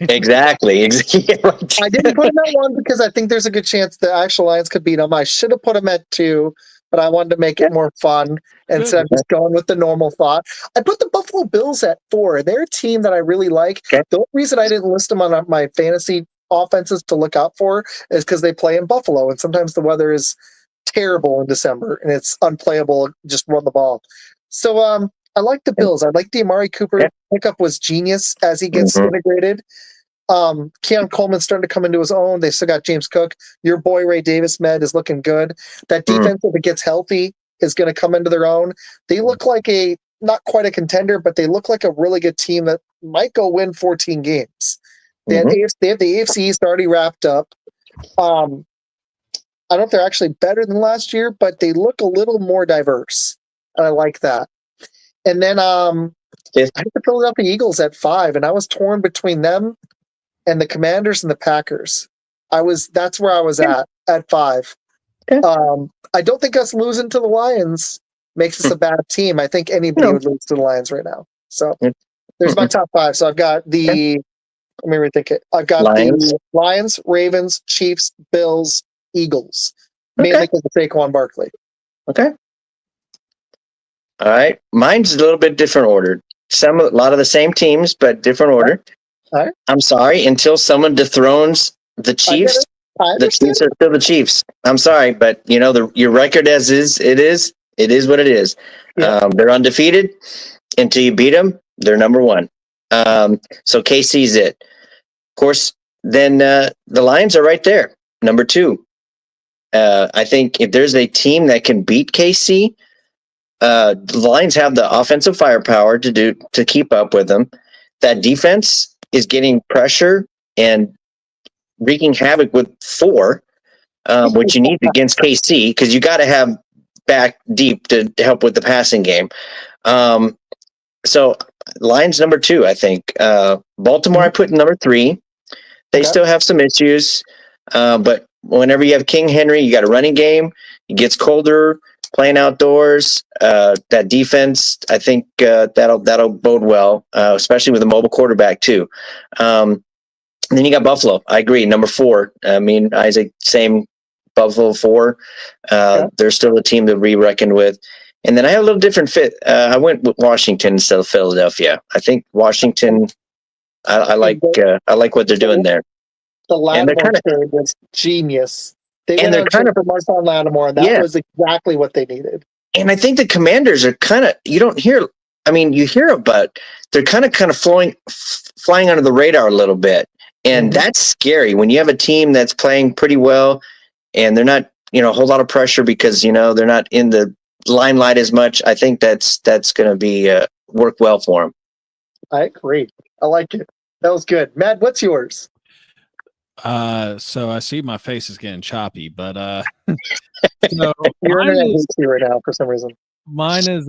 Exactly. I didn't put them at 1 because I think there's a good chance the actual Lions could beat them. I should have put them at 2, but I wanted to make it more fun instead of just going with the normal thought. I put the Buffalo Bills at 4. They're a team that I really like. Okay. The only reason I didn't list them on my fantasy offenses to look out for is because they play in Buffalo, and sometimes the weather is terrible in December and it's unplayable. Just run the ball. So I like the Bills. I like the Amari Cooper pickup was genius as he gets integrated. Keon Coleman's starting to come into his own. They still got James Cook. Your boy Ray Davis is looking good. That defense, if it gets healthy, is going to come into their own. They look like not quite a contender, but they look like a really good team that might go win 14 games. They have the AFC East already wrapped up. I don't know if they're actually better than last year, but they look a little more diverse. And I like that. And then I had the Philadelphia Eagles at 5, and I was torn between them and the Commanders and the Packers. That's where I was at 5. I don't think us losing to the Lions makes us a bad team. I think anybody would lose to the Lions right now. So there's my top 5. So I've got let me rethink it. I've got the Lions, Ravens, Chiefs, Bills, Eagles. Mainly because of Saquon Barkley. Okay. All right. Mine's a little bit different order. A lot of the same teams, but different order. All right. I'm sorry, until someone dethrones the Chiefs, the Chiefs are still the Chiefs. I'm sorry, but your record as is, it is what it is. Yeah. They're undefeated. Until you beat them, they're number 1. So KC's it. Of course, then the Lions are right there, number 2. I think if there's a team that can beat KC, the Lions have the offensive firepower to keep up with them. That defense is getting pressure and wreaking havoc with 4, which you need against KC because you got to have back deep to help with the passing game. So Lions number 2, I think. Baltimore, I put number 3. They still have some issues, but whenever you have King Henry, you got a running game. It gets colder. Playing outdoors, that defense, I think that'll bode well, especially with a mobile quarterback too. And then you got Buffalo. I agree, number 4. I mean, Izac, same Buffalo 4. They're still a team to be reckoned with. And then I have a little different fit. I went with Washington instead of Philadelphia. I think Washington. I like what they're doing there. The Lattimore trade was genius. They went on for Marshawn Lattimore, and that was exactly what they needed. And I think the Commanders are kind of, you don't hear, I mean, you hear it, but they're kind of flying under the radar a little bit. And that's scary when you have a team that's playing pretty well and they're not, a whole lot of pressure because, they're not in the limelight as much. I think that's going to be work well for them. I agree. I like it. That was good. Matt, what's yours? So I see my face is getting choppy, but your internet hates you right now for some reason. Mine is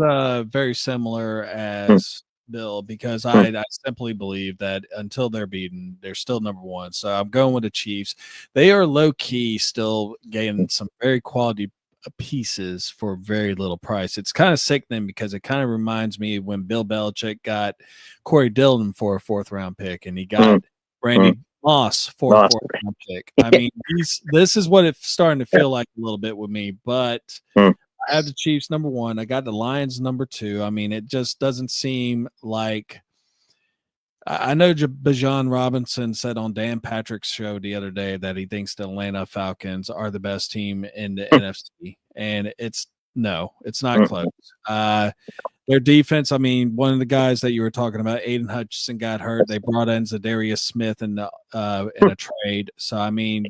very similar as Bill because I simply believe that until they're beaten, they're still number 1. So I'm going with the Chiefs. They are low key still getting some very quality pieces for very little price. It's kind of sickening because it kind of reminds me when Bill Belichick got Corey Dillon for a 4th round pick and he got Randy Moss for a 4th round pick. I mean, this is what it's starting to feel like a little bit with me, but I have the Chiefs number 1. I got the Lions number 2. I mean, it just doesn't seem like I know Bijan Robinson said on Dan Patrick's show the other day that he thinks the Atlanta Falcons are the best team in the NFC, and it's not close. Their defense, I mean, one of the guys that you were talking about, Aiden Hutchinson, got hurt. They brought in Zadarius Smith in a trade. So, I mean,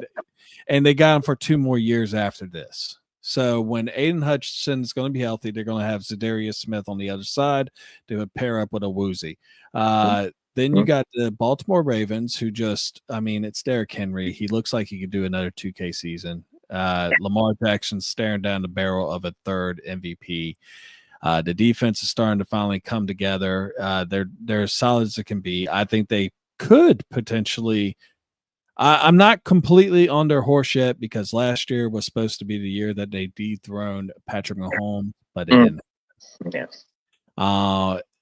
and they got him for 2 more years after this. So when Aiden Hutchinson is going to be healthy, they're going to have Zadarius Smith on the other side to pair up with a Woozy. Then you got the Baltimore Ravens who it's Derrick Henry. He looks like he could do another 2K season. Lamar Jackson staring down the barrel of a 3rd MVP. The defense is starting to finally come together. They're as solid as it can be. I think they could potentially I'm not completely on their horse yet because last year was supposed to be the year that they dethroned Patrick Mahomes, but it didn't. Yeah.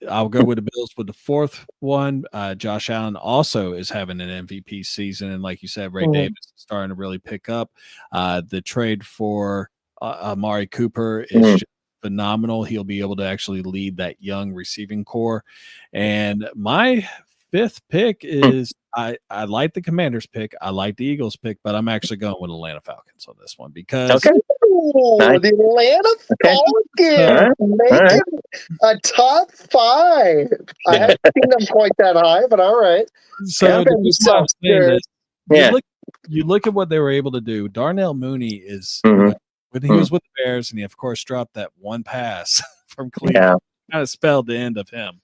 I'll go with the Bills with the fourth one. Josh Allen also is having an MVP season, and like you said, Ray Davis is starting to really pick up. The trade for Amari Cooper is just phenomenal. He'll be able to actually lead that young receiving core. And my fifth pick is I like the Commanders pick. I like the Eagles pick, but I'm actually going with Atlanta Falcons on this one because the Atlanta Falcons making a top 5. I haven't seen them quite that high, but all right. So you look at what they were able to do. Darnell Mooney is when he was with the Bears, and he of course dropped that one pass from Cleveland, kind of spelled the end of him.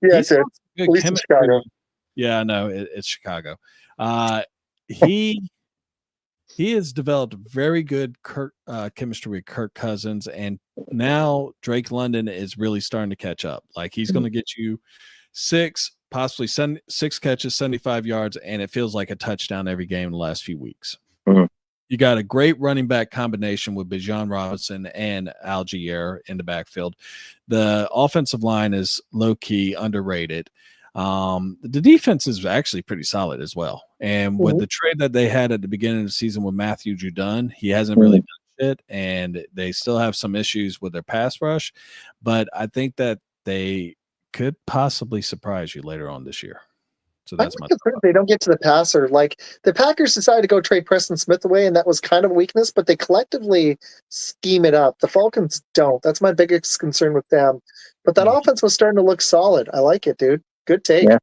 Yes, at least in Chicago. Yeah, I know it's Chicago. He has developed very good chemistry with Kirk Cousins, and now Drake London is really starting to catch up. Like he's going to get you 6, possibly 6 catches, 75 yards, and it feels like a touchdown every game in the last few weeks. You got a great running back combination with Bijan Robinson and Algier in the backfield. The offensive line is low-key underrated. The defense is actually pretty solid as well. And with the trade that they had at the beginning of the season with Matthew Judon, he hasn't really done it, and they still have some issues with their pass rush. But I think that they could possibly surprise you later on this year. So that's my thought. They don't get to the passer. Like the Packers decided to go trade Preston Smith away, and that was kind of a weakness, but they collectively scheme it up. The Falcons don't. That's my biggest concern with them. But that offense was starting to look solid. I like it, dude. Good take. Yeah.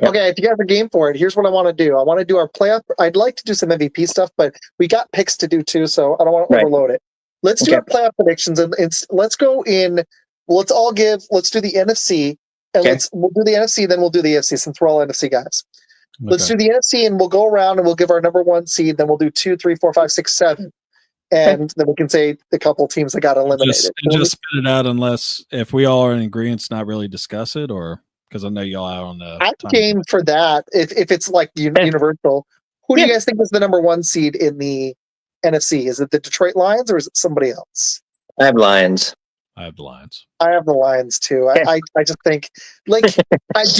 Okay, if you guys are game for it, here's what I want to do. I want to do our playoff. I'd like to do some MVP stuff, but we got picks to do too, so I don't want to overload it. Let's do our playoff predictions, and let's go in. Let's do the NFC. And we'll do the NFC, then we'll do the AFC since we're all NFC guys. Okay. Let's do the NFC, and we'll go around and we'll give our number 1 seed. Then we'll do 2, 3, 4, 5, 6, 7, and then we can say the couple teams that got eliminated. Just spit it out, unless if we all are in agreement, not really discuss it, or because I know y'all are on the. I'm game for that. If it's like universal, who do you guys think is the number 1 seed in the NFC? Is it the Detroit Lions or is it somebody else? I have Lions. I have the Lions. I have the Lions too. I just think I do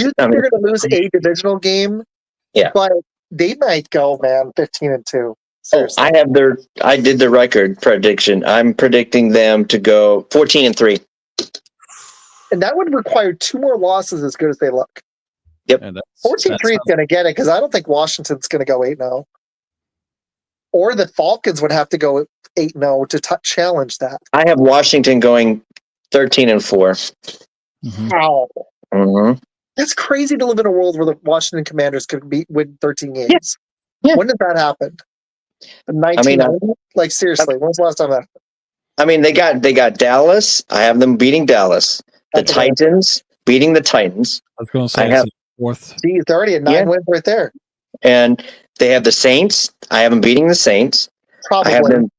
think they're going to lose a divisional game. Yeah, but they might go 15-2. Seriously. I did the record prediction. I'm predicting them to go 14-3. And that would require 2 more losses as good as they look. Yep. 14-3 is going to get it because I don't think Washington's going to go 8-0. Or the Falcons would have to go 8-0 to challenge that. I have Washington going 13-4. Wow. Mm-hmm. That's crazy to live in a world where the Washington Commanders could win 13 games. Yeah. When did that happen? 1990? Like seriously, when was the last time that happened? I mean, they got Dallas. I have them beating Dallas. The Titans beating the Titans. I was going to say it's fourth. See, they're already at 9 wins right there. And they have the Saints. I have them beating the Saints. Probably. I have them.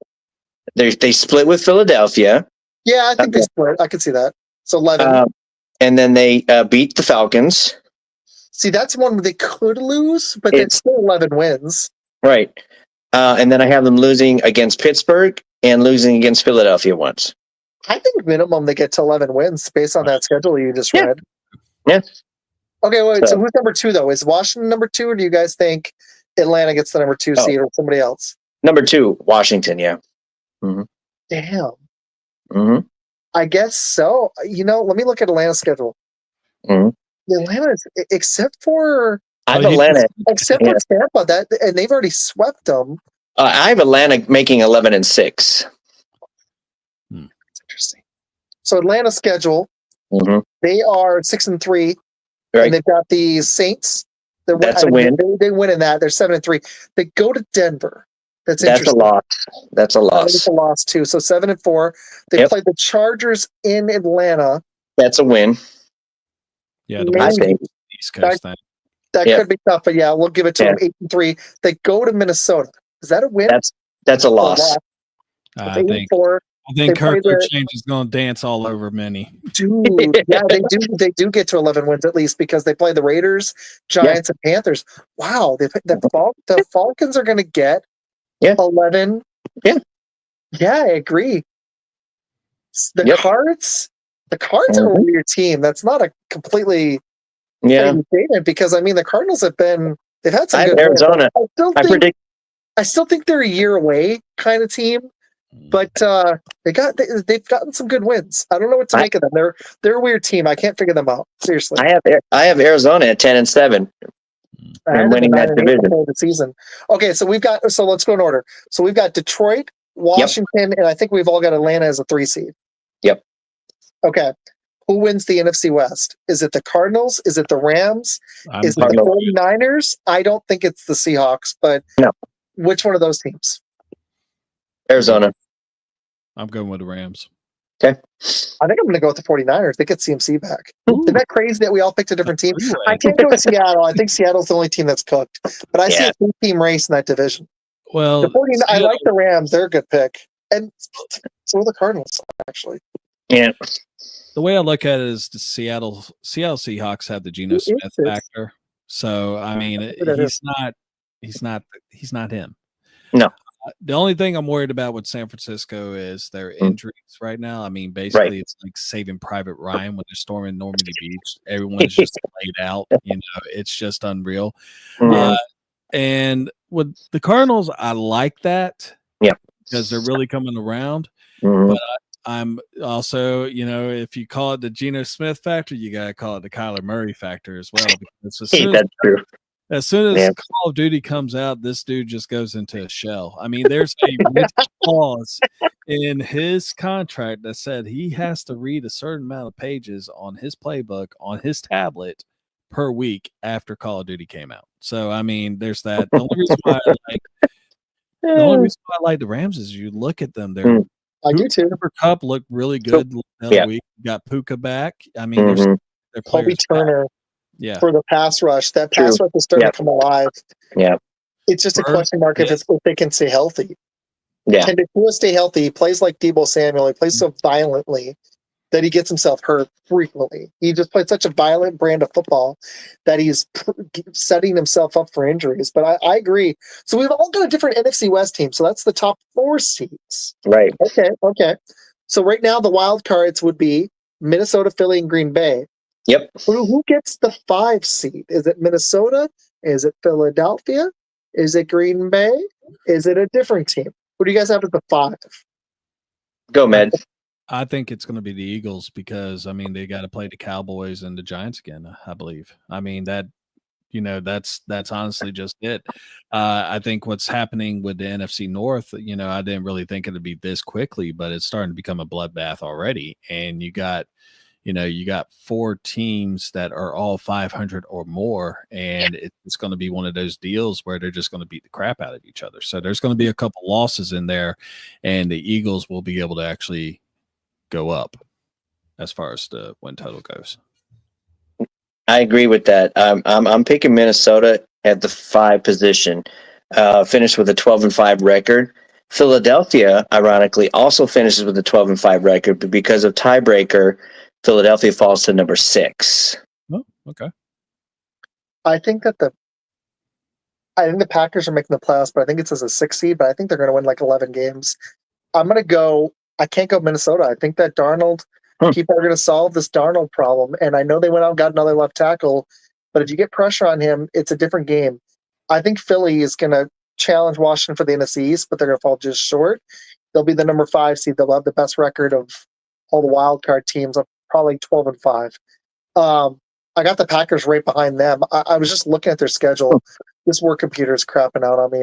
They split with Philadelphia. Yeah, I think they split. I could see that. So 11. And then they beat the Falcons. See, that's one where they could lose, but it's still 11 wins. Right. And then I have them losing against Pittsburgh and losing against Philadelphia once. I think minimum they get to 11 wins based on that schedule you just read. Yeah. Okay, wait. So who's number 2 though? Is Washington number 2, or do you guys think Atlanta gets the number 2 seed or somebody else? Number 2, Washington. Yeah. Mm-hmm. Damn. Mm-hmm. I guess so. Let me look at Atlanta's schedule. Mm-hmm. Atlanta, except for Tampa, and they've already swept them. I have Atlanta making 11-6. That's interesting. So Atlanta's schedule, they are 6-3, right. And they've got the Saints. That's a win. They win in that. They're 7-3. They go to Denver. That's interesting. A loss. That's a loss. That's a loss too. So 7-4. They played the Chargers in Atlanta. That's a win. Yeah, the East Coast thing. That could be tough, but we'll give it to them. 8-3. They go to Minnesota. Is that a win? That's a loss. I think I think play Kirk their Change is going to dance all over many. dude. Yeah, they do get to 11 wins at least because they play the Raiders, Giants, and Panthers. Wow, the Falcons are going to get 11. Yeah. Yeah, I agree. The Yep. Cards are a weird team. That's not a completely crazy statement because I mean the Cardinals they've had some good Arizona. wins. I still think they're a year away kind of team, but they've gotten some good wins. I don't know what to make of them. They're a weird team. I can't figure them out. Seriously. I have Arizona at 10-7. And winning that division before the season. Okay, so let's go in order. So we've got Detroit, Washington, and I think we've all got Atlanta as a 3 seed. Yep. Okay. Who wins the NFC West? Is it the Cardinals? Is it the Rams? Is it the 49ers? I don't think it's the Seahawks, but no. Which one of those teams? Arizona. I'm going with the Rams. Okay. I think I'm going to go with the 49ers. They get CMC back. Isn't that crazy that we all picked a different team? I can't go with Seattle. I think Seattle's the only team that's cooked. But I see a 3-team race in that division. Well, I like the Rams. They're a good pick. And so are the Cardinals, actually. Yeah. The way I look at it is the Seattle Seahawks have the Geno Smith factor. So I mean, he's not him. No. The only thing I'm worried about with San Francisco is their injuries right now. I mean, basically, it's like Saving Private Ryan when they're storming Normandy Beach. Everyone's just laid out. It's just unreal. And with the Cardinals, I like that. Yeah, because they're really coming around. Mm-hmm. But I'm also, if you call it the Geno Smith factor, you gotta call it the Kyler Murray factor as well. Because that's true. As soon as Call of Duty comes out, this dude just goes into a shell. I mean, there's a written clause in his contract that said he has to read a certain amount of pages on his playbook on his tablet per week after Call of Duty came out. So, I mean, there's that. The only reason why I like the Rams is you look at them. They're I do too. Cooper Kupp looked really good the other week. Got Puka back. I mean, they're Kobe Turner. Back. Yeah, for the pass rush. That pass rush is starting to come alive. Yeah. It's just a question mark if they can stay healthy. Yeah. Can Tua stay healthy? He plays like Deebo Samuel. He plays so violently that he gets himself hurt frequently. He just played such a violent brand of football that he's setting himself up for injuries. But I agree. So we've all got a different NFC West team. So that's the top 4 seeds. Right. Okay. So right now the wild cards would be Minnesota, Philly, and Green Bay. Yep. Who gets the 5 seed? Is it Minnesota? Is it Philadelphia? Is it Green Bay? Is it a different team? Who do you guys have at the 5? Go, Med. I think it's going to be the Eagles because, I mean, they got to play the Cowboys and the Giants again, I believe. I mean, that's honestly just it. I think what's happening with the NFC North, I didn't really think it'd be this quickly, but it's starting to become a bloodbath already. And you got 4 teams that are all 500 or more, and it's going to be one of those deals where they're just going to beat the crap out of each other. So there's going to be a couple losses in there, and the Eagles will be able to actually go up as far as the win total goes. I agree with that. I'm picking Minnesota at the 5 position, finished with a 12-5 record. Philadelphia, ironically, also finishes with a 12-5 record, but because of tiebreaker, Philadelphia falls to number 6. Oh, okay. I think the Packers are making the playoffs, but I think it's as a 6 seed, but I think they're going to win like 11 games. I can't go Minnesota. I think that people are going to solve this Darnold problem. And I know they went out and got another left tackle, but if you get pressure on him, it's a different game. I think Philly is going to challenge Washington for the NFC East, but they're going to fall just short. They'll be the number 5 seed. They'll have the best record of all the wild card teams, probably 12-5. I got the Packers right behind them. I was just looking at their schedule. This work computer is crapping out on me.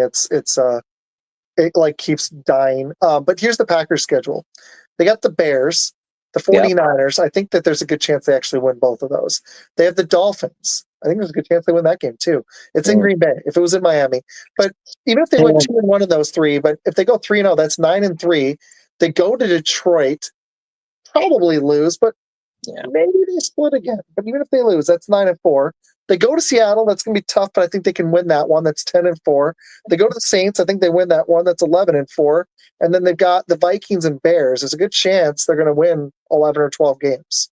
It like keeps dying. But here's the Packers schedule. They got the Bears, the 49ers. I think that there's a good chance they actually win both of those. They have the Dolphins. I think there's a good chance they win that game too. It's in Green Bay. If it was in Miami, but even if they win 2-1 in those 3, but if they go 3-0, that's 9-3. They go to Detroit, probably lose, but maybe they split again. But even if they lose, that's 9-4. They go to Seattle. That's going to be tough, but I think they can win that one. That's 10-4. They go to the Saints. I think they win that one. That's 11-4. And then they've got the Vikings and Bears. There's a good chance they're going to win 11 or 12 games.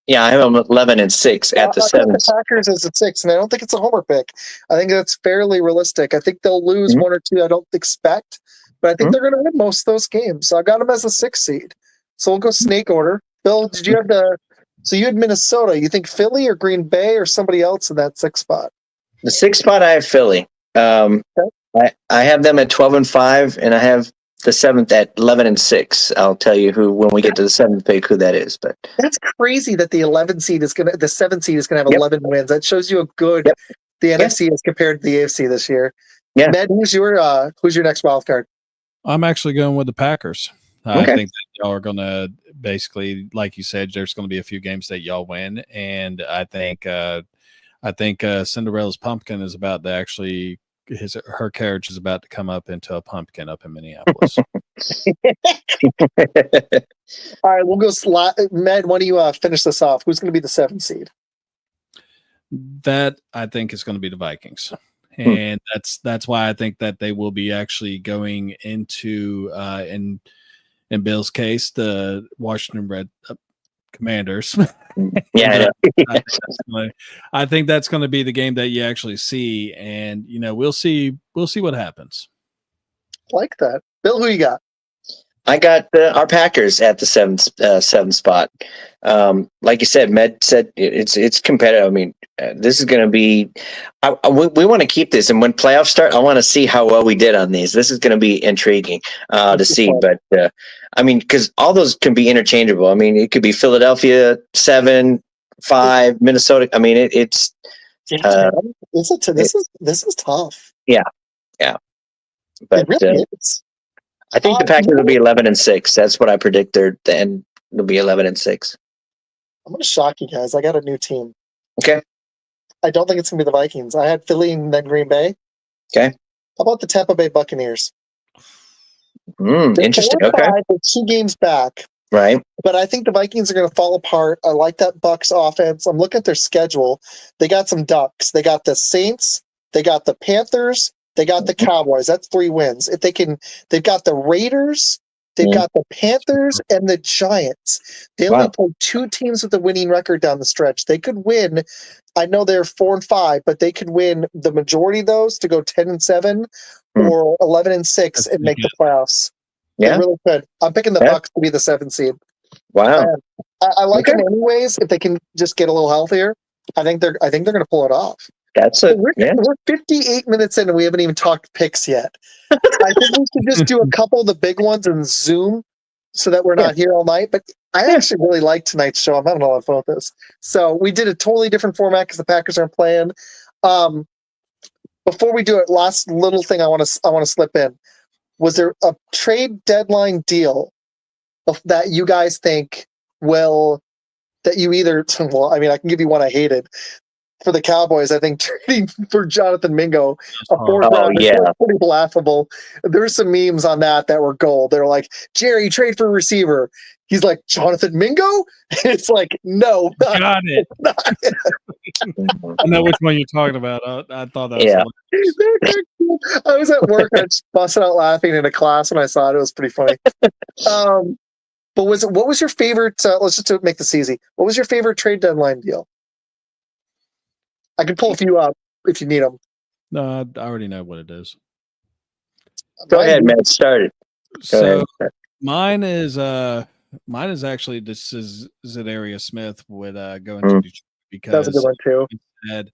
Yeah, I have them 11-6 at the I put the 7th. Packers as a 6, and I don't think it's a homer pick. I think that's fairly realistic. I think they'll lose Mhm. one or two. I don't expect, but I think they're going to win most of those games. So I've got them as a 6 seed. So we'll go snake order. Bill, did you have the? So you had Minnesota. You think Philly or Green Bay or somebody else in that 6 spot? The 6th spot, I have Philly. I have them at 12-5, and I have the 7th at 11-6. I'll tell you who when we get to the 7th pick who that is. But that's crazy that the 7th seed is going to have 11 wins. That shows you how good the NFC is compared to the AFC this year. Yeah. Ned, who's your next wild card? I'm actually going with the Packers. I Okay. think that y'all are going to basically, like you said, there's going to be a few games that y'all win, and I think Cinderella's pumpkin is about to actually her carriage is about to come up into a pumpkin up in Minneapolis. All right, we'll go Med, why don't you finish this off? Who's going to be the 7th seed? That I think is going to be the Vikings. And that's why I think that they will be actually going into in Bill's case, the Washington Red Commanders. Yeah, I think that's going to be the game that you actually see, and we'll see what happens. Like that, Bill. Who you got? I got our Packers at the 7th spot. Like you said, Med said it's competitive. I mean, this is going to be. We want to keep this, and when playoffs start, I want to see how well we did on these. This is going to be intriguing to see. But I mean, because all those can be interchangeable. I mean, it could be Philadelphia 7-5, Minnesota. I mean, it's. This is tough. Yeah. But it really is. I think the Packers will be 11-6. That's what I predict. Then they'll be 11-6. I'm going to shock you guys. I got a new team. Okay. I don't think it's going to be the Vikings. I had Philly and then Green Bay. Okay. How about the Tampa Bay Buccaneers? Interesting. Okay. They're 2 games back. Right. But I think the Vikings are going to fall apart. I like that Bucs offense. I'm looking at their schedule. They got some ducks. They got the Saints. They got the Panthers. They got the Cowboys. That's 3 wins. If they can, they've got the Raiders. They've got the Panthers and the Giants. They only played 2 teams with a winning record down the stretch. They could win. I know they're 4-5, but they could win the majority of those to go 10-7 or 11-6 and make the playoffs. Yeah, they really could. I'm picking the Bucs to be the 7th seed. Wow. I like them anyways. If they can just get a little healthier, I think they're going to pull it off. That's it. We're 58 minutes in and we haven't even talked picks yet. I think we should just do a couple of the big ones and Zoom so that we're not here all night. But I actually really like tonight's show. I'm having a lot of fun with this. So we did a totally different format because the Packers aren't playing. Before we do it, last little thing I want to slip in. Was there a trade deadline deal that you guys think that you either, well, I mean, I can give you one I hated. For the Cowboys, I think trading for Jonathan Mingo, a 4th round, is pretty laughable. There's some memes on that were gold. They're like, Jerry, trade for a receiver. He's like, Jonathan Mingo? It's like, no. Got it. I know which one you're talking about. I thought that was I was at work. I just busted out laughing in a class when I saw it. It was pretty funny. But what was your favorite, let's just make this easy. What was your favorite trade deadline deal? I can pull a few up if you need them. No, I already know what it is. Go ahead, man. Start it. So mine is actually this is Zadarius Smith would go into Detroit because that's a good one too. Said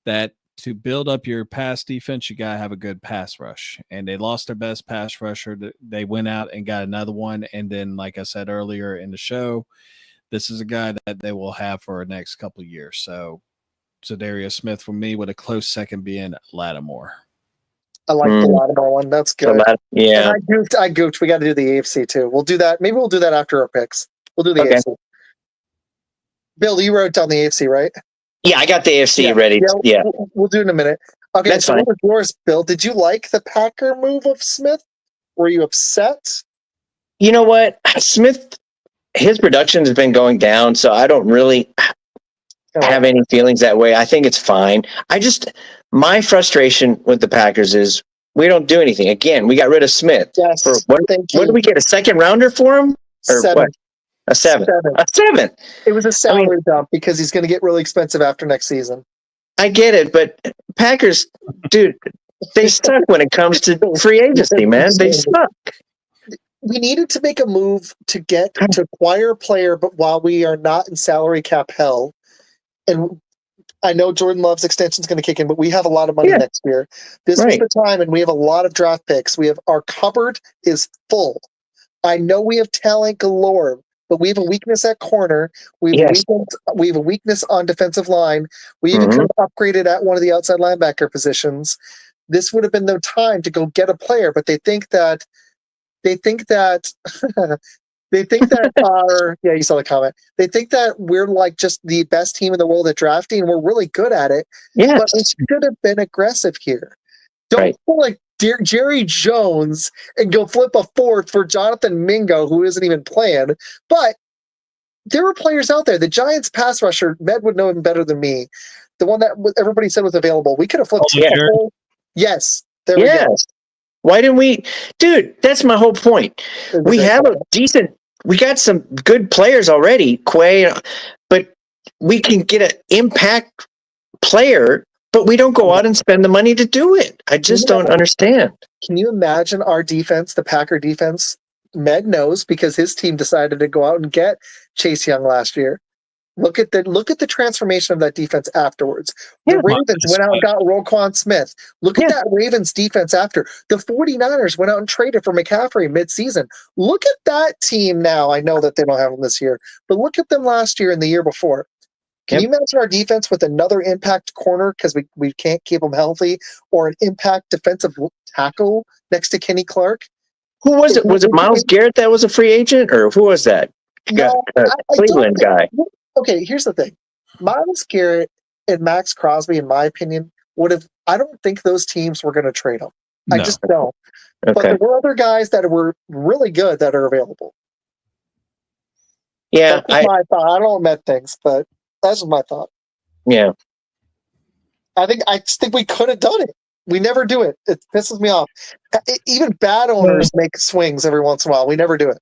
that to build up your pass defense, you gotta have a good pass rush, and they lost their best pass rusher. They went out and got another one, and then, like I said earlier in the show, this is a guy that they will have for the next couple of years. So. Zadarius Smith for me with a close second being Lattimore. I like the Lattimore one. That's good. Yeah. And I goofed. We got to do the AFC too. We'll do that. Maybe we'll do that after our picks. We'll do the AFC. Bill, you wrote down the AFC, right? Yeah, I got the AFC ready. Yeah. We'll do it in a minute. Okay, that's so fine. what was yours, Bill? Did you like the Packer move of Smith? Were you upset? You know what? Smith, his production has been going down, so I don't really have any feelings that way. I think it's fine. My frustration with the Packers is we don't do anything. Again, we got rid of Smith. Yes. What did we get? A second rounder for him? Or 7. what? A 7. 7. A 7. It was a salary dump because he's going to get really expensive after next season. I get it, but Packers, dude, they suck when it comes to free agency, man. They suck. We needed to make a move to acquire a player, but while we are not in salary cap hell, and I know Jordan Love's extension is going to kick in, but we have a lot of money next year. This was the time, and we have a lot of draft picks. Our cupboard is full. I know we have talent galore, but we have a weakness at corner. We have a weakness on defensive line. We even could have upgraded at one of the outside linebacker positions. This would have been no time to go get a player, but they think that you saw the comment. They think that we're like just the best team in the world at drafting, and we're really good at it. Yes. But we should have been aggressive here. Don't pull like Jerry Jones and go flip a 4th for Jonathan Mingo, who isn't even playing. But there were players out there. The Giants pass rusher, Med would know him better than me. The one that everybody said was available. We could have flipped. Yes. There we go. Why didn't we? Dude, that's my whole point. We have we got some good players already, Quay, but we can get an impact player, but we don't go out and spend the money to do it. I just don't understand. Can you imagine our defense, the Packer defense? Med knows because his team decided to go out and get Chase Young last year. Look at the transformation of that defense afterwards. The Ravens went out and got Roquan Smith. Look at that Ravens defense after. The 49ers went out and traded for McCaffrey midseason. Look at that team now. I know that they don't have them this year, but look at them last year and the year before. Can you imagine our defense with another impact corner because we can't keep them healthy, or an impact defensive tackle next to Kenny Clark? Who was it? Was it Myles Garrett that was a free agent, or who was that? No, Cleveland guy. Okay, here's the thing. Myles Garrett and Max Crosby, in my opinion, I don't think those teams were going to trade them. No. I just don't. Okay. But there were other guys that were really good that are available. Yeah. That's my thought. I don't met things, but that's my thought. Yeah. I just think we could have done it. We never do it. It pisses me off. Even bad owners make swings every once in a while. We never do it.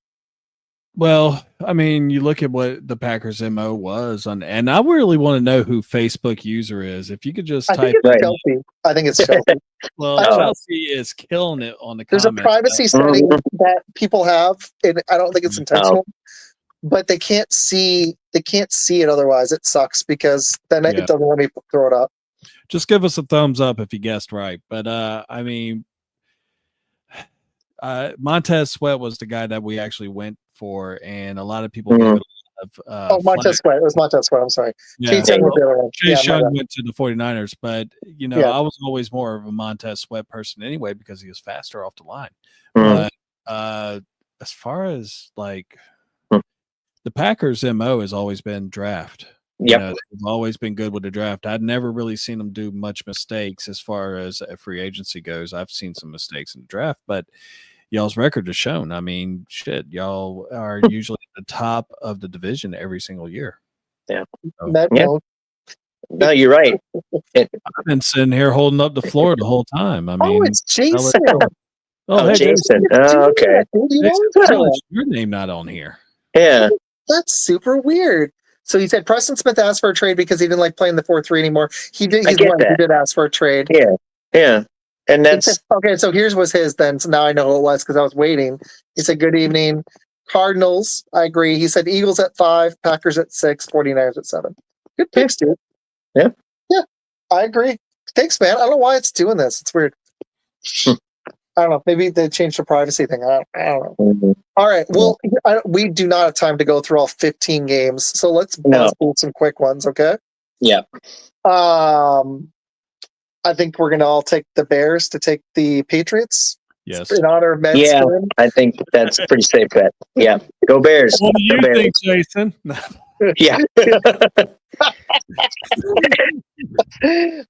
Well, I mean, you look at what the Packers' MO was, and I really want to know who Facebook user is. If you could just type in. Chelsea. I think it's Chelsea. Well, Chelsea is killing it on the comments. There's a privacy setting that people have, and I don't think it's intentional. But they can't see it otherwise. It sucks because then it doesn't let me throw it up. Just give us a thumbs up if you guessed right. But I mean, Montez Sweat was the guy that we actually went for, and a lot of people gave it Montez Sweat. It was Montez Sweat. I'm sorry. Chase Young went to the 49ers, but I was always more of a Montez Sweat person anyway because he was faster off the line. But as far as like the Packers' MO has always been draft. They've always been good with the draft. I'd never really seen them do much mistakes as far as a free agency goes. I've seen some mistakes in the draft, but y'all's record has shown. I mean, shit, y'all are usually at the top of the division every single year. Yeah. No, you're right. I've been sitting here holding up the floor the whole time. I mean, it's Jason. Hey, Jason. Oh, okay. Your name not on here. Yeah. That's super weird. So he said Preston Smith asked for a trade because he didn't like playing the 4-3 anymore. He did ask for a trade. Yeah. Yeah. And that's okay. So here's was his then. So now I know who it was because I was waiting. He said, "Good evening, Cardinals." I agree. He said Eagles at 5, Packers at 6, 49ers at 7. Good picks, dude. Yeah. Yeah. I agree. Thanks, man. I don't know why it's doing this. It's weird. I don't know. Maybe they changed the privacy thing. I don't know. Mm-hmm. All right. Well, we do not have time to go through all 15 games. So let's buzz through some quick ones, okay? Yeah. I think we're going to all take the Bears to take the Patriots. Yes. In honor of Mets. Yeah, I think that's a pretty safe bet. Yeah. Go Bears. What do you think, Jason? Yeah.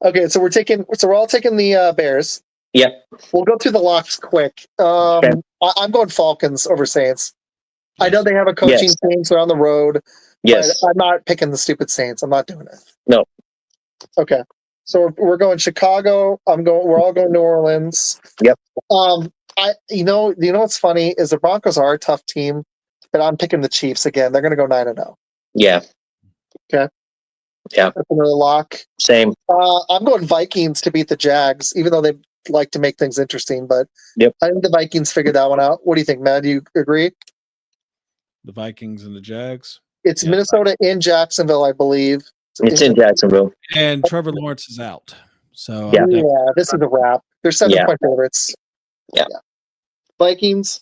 Okay, so we're all taking the Bears. Yep. We'll go through the locks quick. I'm going Falcons over Saints. Yes. I know they have a coaching change. They're on the road. Yes. But I'm not picking the stupid Saints. I'm not doing it. No. Okay. So we're going Chicago. We're all going New Orleans. Yep. You know what's funny is the Broncos are a tough team, but I'm picking the Chiefs again. They're going to go 9-0. Yeah. Okay. Yeah. That's another lock. Same. I'm going Vikings to beat the Jags, even though they like to make things interesting. But Yep. I think the Vikings figured that one out. What do you think, Matt? Do you agree? The Vikings and the Jags. It's Minnesota in Jacksonville, I believe. It's in Jacksonville. And Trevor Lawrence is out. So Yeah. This is a wrap. They're 7-point favorites. Yeah. Vikings.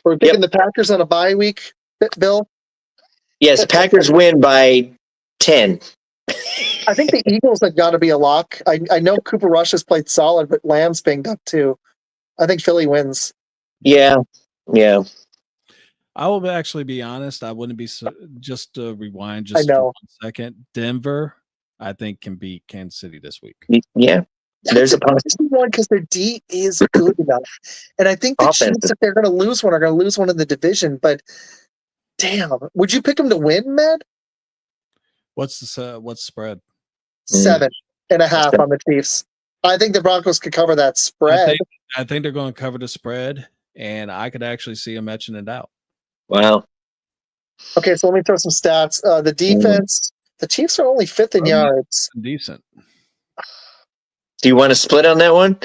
We're picking the Packers on a bye week, Bill. Yes, Packers win by 10. I think the Eagles have got to be a lock. I know Cooper Rush has played solid, but Lamb's banged up too. I think Philly wins. Yeah. Yeah. I will actually be honest. I wouldn't be just to rewind I just for know. 1 second. Denver, I think, can beat Kansas City this week. Yeah. There's a possibility one because their D is good enough, and I think the Chiefs, if they're going to lose one, are going to lose one in the division. But damn, would you pick them to win, Matt? What's the spread? 7.5 on the Chiefs. I think the Broncos could cover that spread. I think they're going to cover the spread, and I could actually see them etching it out. Wow. Okay, so let me throw some stats. The defense, the Chiefs are only 5th in yards. Decent. Do you want to split on that one?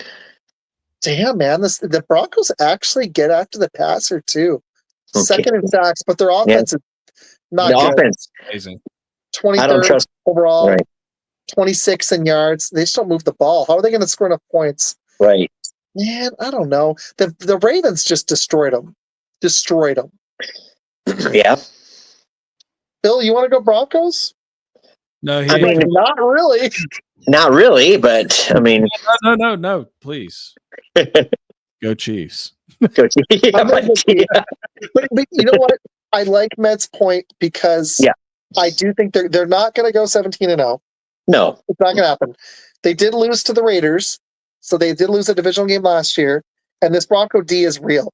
Damn, man. The Broncos actually get after the passer, too. Okay. 2nd in sacks, but their offense is not good. Offense. Amazing. 23rd overall, right. 26 in yards. They just don't move the ball. How are they going to score enough points? Right. Man, I don't know. The Ravens just destroyed them. Yeah. Bill, you want to go Broncos? No, I mean, not really. Not really, but I mean, no, please. Go Chiefs. Go Chiefs. But you know what? I like Med's point because I do think they're not going to go 17-0. No, it's not going to happen. They did lose to the Raiders, so they did lose a divisional game last year, and this Bronco D is real.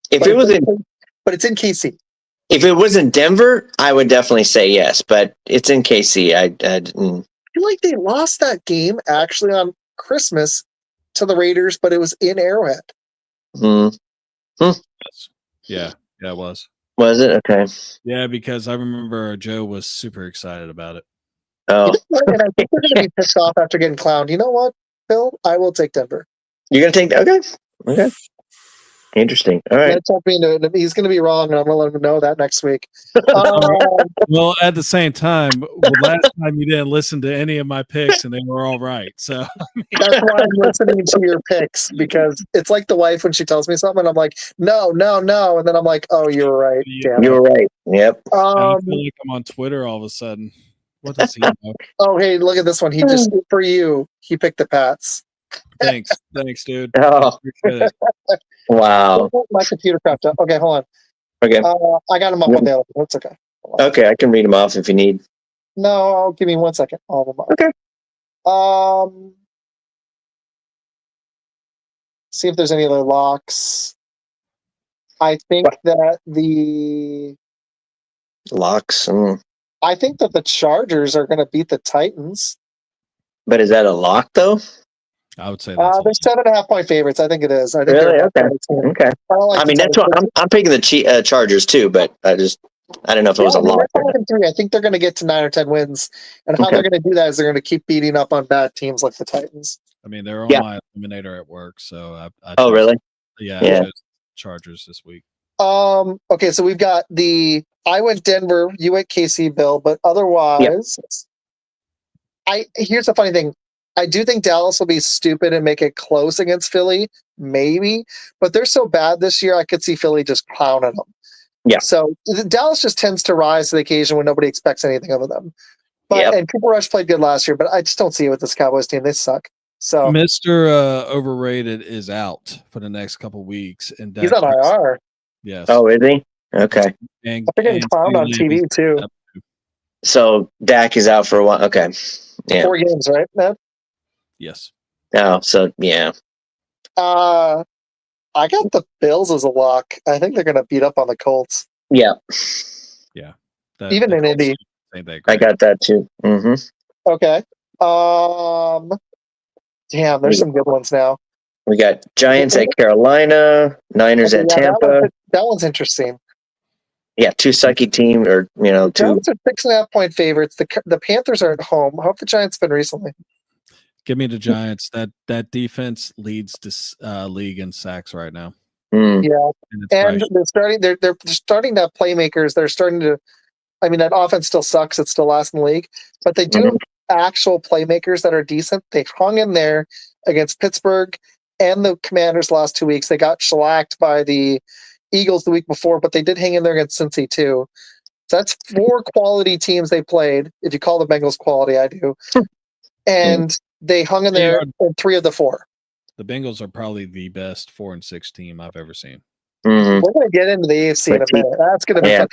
But it's in KC. If it was in Denver, I would definitely say yes, but it's in KC. I didn't. I feel like they lost that game actually on Christmas to the Raiders, but it was in Arrowhead. Yeah, it was. Was it? Okay. Yeah, because I remember Joe was super excited about it. Oh. And I think they're going to be pissed off after getting clowned. You know what, Bill? I will take Denver. You're going to take that? Okay. Interesting. All right. He's going to be wrong, and I'm going to let him know that next week. Well, at the same time, last time you didn't listen to any of my picks, and they were all right. So that's why I'm listening to your picks, because it's like the wife when she tells me something, and I'm like, no, and then I'm like, oh, you're right. You were right. Yep. I feel like I'm on Twitter all of a sudden. What does he know? Oh, hey, look at this one. He just for you. He picked the Pats. Thanks, dude. Oh. Wow. My computer crapped up. Okay, hold on. Okay. I got them up on the other one. It's okay. Okay, I can read them off if you need. No, give me 1 second. All of them up. Okay. See if there's any other locks. I think that the locks. I think that the Chargers are going to beat the Titans. But is that a lock though? I would say they're 7.5 point favorites. I think it is. I think really? Okay. I mean, that's what I'm picking the Chargers too, but I don't know if it was a lock. I think they're going to get to 9 or 10 wins, and how they're going to do that is they're going to keep beating up on bad teams like the Titans. I mean, they're on my eliminator at work, so I really? Yeah. Chargers this week. Okay, so we've got I went Denver, you went KC, Bill, but otherwise, here's the funny thing. I do think Dallas will be stupid and make it close against Philly, maybe, but they're so bad this year, I could see Philly just clowning them. Yeah. So Dallas just tends to rise to the occasion when nobody expects anything of them. But and Cooper Rush played good last year, but I just don't see it with this Cowboys team. They suck. So Mr. Overrated is out for the next couple weeks, and he's on IR. Yes. Oh, is he? Okay. And they're getting clowned on TV too. So Dak is out for a while. Okay. Yeah. 4 games, right, Matt? Yes. Oh, so yeah. I got the Bills as a lock. I think they're going to beat up on the Colts. Yeah. Yeah. Even in Indy. I got that too. Mm-hmm. Okay. Damn, there's some good ones now. We got Giants at Carolina, Niners at Tampa. That one's interesting. Yeah, two sucky team, or two. Giants are 6.5-point favorites. The Panthers are at home. How have the Giants been recently? Give me the Giants. That defense leads this league in sacks right now. Mm. Yeah, and they're starting. They're starting to have playmakers. They're starting to. I mean, that offense still sucks. It's still last in the league, but they do have actual playmakers that are decent. They hung in there against Pittsburgh and the Commanders last 2 weeks. They got shellacked by the Eagles the week before, but they did hang in there against Cincy too. So that's 4 quality teams they played. If you call the Bengals quality, I do. And they hung in there in 3 of the 4. The Bengals are probably the best 4-6 team I've ever seen. Mm-hmm. We're going to get into the AFC in a minute. That's going to be fun.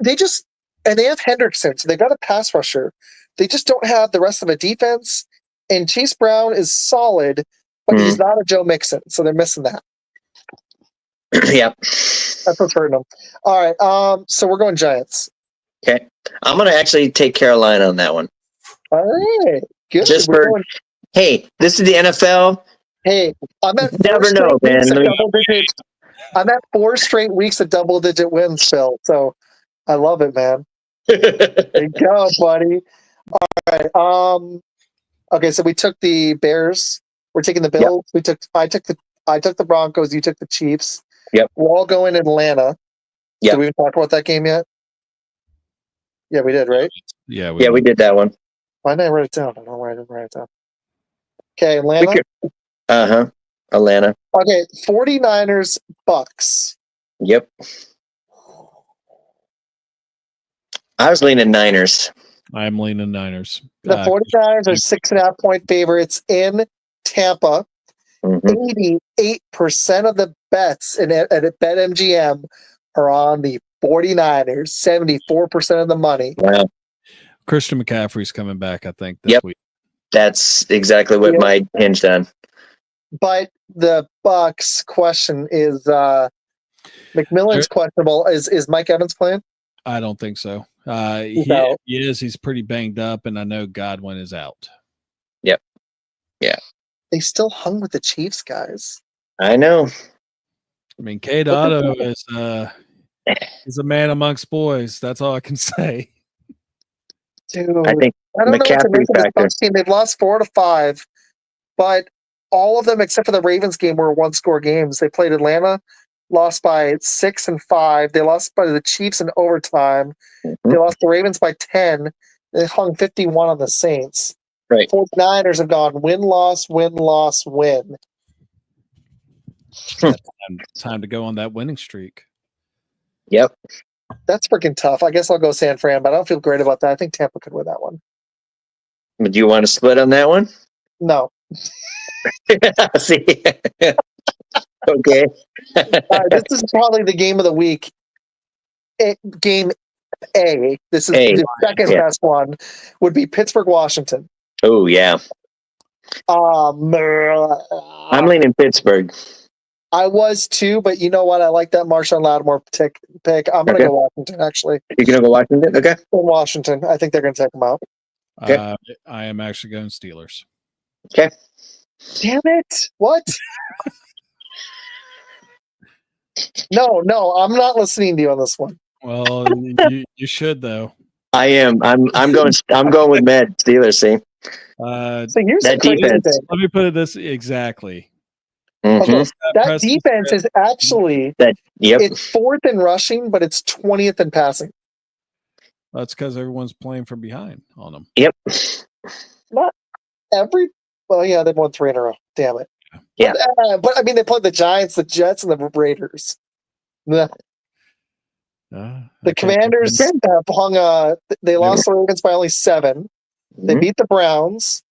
They just, and they have Hendrickson, so they've got a pass rusher. They just don't have the rest of a defense. And Chase Brown is solid, but he's not a Joe Mixon, so they're missing that. Yep. That's what's hurting them. All right, so we're going Giants. Okay. I'm going to actually take Carolina on that one. All right. Good. Hey, this is the NFL. Hey, I'm at never know, man. I'm at 4 straight weeks of double-digit wins, Phil. So I love it, man. There you go, buddy. All right. Okay, so we took the Bears. We're taking the Bills. Yep. I took the Broncos. You took the Chiefs. Yep. We're all going Atlanta. Yep. Did we even talk about that game yet? Yeah, we did, right? Yeah, we did that one. Why didn't I write it down? I don't know why I didn't write it down. Okay, Atlanta. Atlanta. Okay, 49ers, Bucks. Yep. I was leaning Niners. I'm leaning Niners. The 49ers are 6.5-point favorites in Tampa. 88% of the bets at BetMGM are on the 49ers. 74% of the money. Wow. Christian McCaffrey's coming back, I think, this week. That's exactly what my hinged on. But the Bucks question is McMillan's questionable. Is Mike Evans playing? I don't think so. He is. He's pretty banged up, and I know Godwin is out. Yep. Yeah. They still hung with the Chiefs, guys. I know. I mean, Cade Otto is a man amongst boys. That's all I can say. Dude, I think I don't McCaffrey know what to team. They've lost 4 to 5, but all of them except for the Ravens game were 1-score games. They played Atlanta, lost by 6 and 5. They lost by the Chiefs in overtime. They lost the Ravens by 10. They hung 51 on the Saints. Right. 49ers have gone win, loss, win, loss, win. Time to go on that winning streak. Yep. That's freaking tough. I guess I'll go San Fran, but I don't feel great about that. I think Tampa could win that one. But you want to split on that one? No. See? Okay. This is probably the game of the week. Game A. This is the second best one. Would be Pittsburgh, Washington. Oh, yeah. I'm leaning Pittsburgh. I was too, but you know what? I like that Marshawn Lattimore pick. I'm going to go Washington, actually. You're going to go Washington? Okay. In Washington. I think they're going to take them out. Okay. I am actually going Steelers. Okay. Damn it. What? No, I'm not listening to you on this one. Well, you should, though. I am. I'm going with Med Steelers, see? So here's that defense. Let me put it this exactly. Okay. That defense is actually it's 4th in rushing, but it's 20th in passing. That's because everyone's playing from behind on them. Yep. Not every. Well, yeah, they've won 3 in a row. Damn it. Yeah. But I mean, they played the Giants, the Jets, and the Raiders. The Commanders have hung. They lost the Ravens by only 7. They beat the Browns.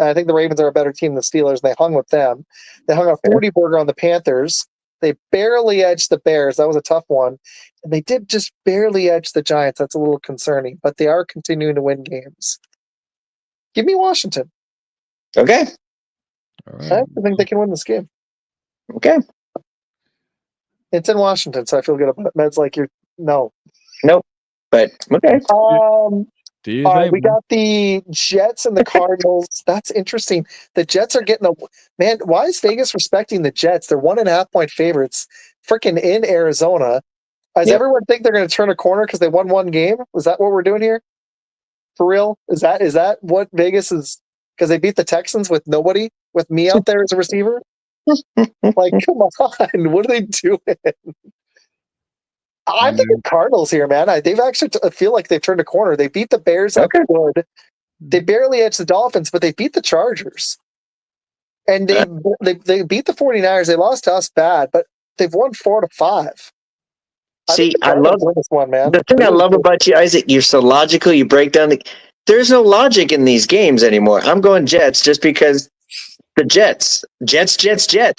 I think the Ravens are a better team than the Steelers, and they hung with them. They hung a 40-burger on the Panthers. They barely edged the Bears. That was a tough one. And they did just barely edge the Giants. That's a little concerning, but they are continuing to win games. Give me Washington. Okay. All right. I think they can win this game. Okay. It's in Washington, so I feel good about it. Med's like, no. Nope. But okay. Do you All right, think? we got the Jets and the Cardinals. That's interesting. The Jets are getting man. Why is Vegas respecting the Jets? They're 1.5-point favorites, freaking in Arizona. Does everyone think they're going to turn a corner because they won one game? Is that what we're doing here? For real? Is that what Vegas is? Because they beat the Texans with nobody, with me out there as a receiver. Like, come on, what are they doing? I'm thinking Cardinals here, man. They've actually feel like they've turned a corner. They beat the Bears up good. They barely edged the Dolphins, but they beat the Chargers. And they beat the 49ers. They lost to us bad, but they've won 4-5. See, I love this one, man. The thing I love about you, Isaac, you're so logical. You break down there's no logic in these games anymore. I'm going Jets just because the Jets.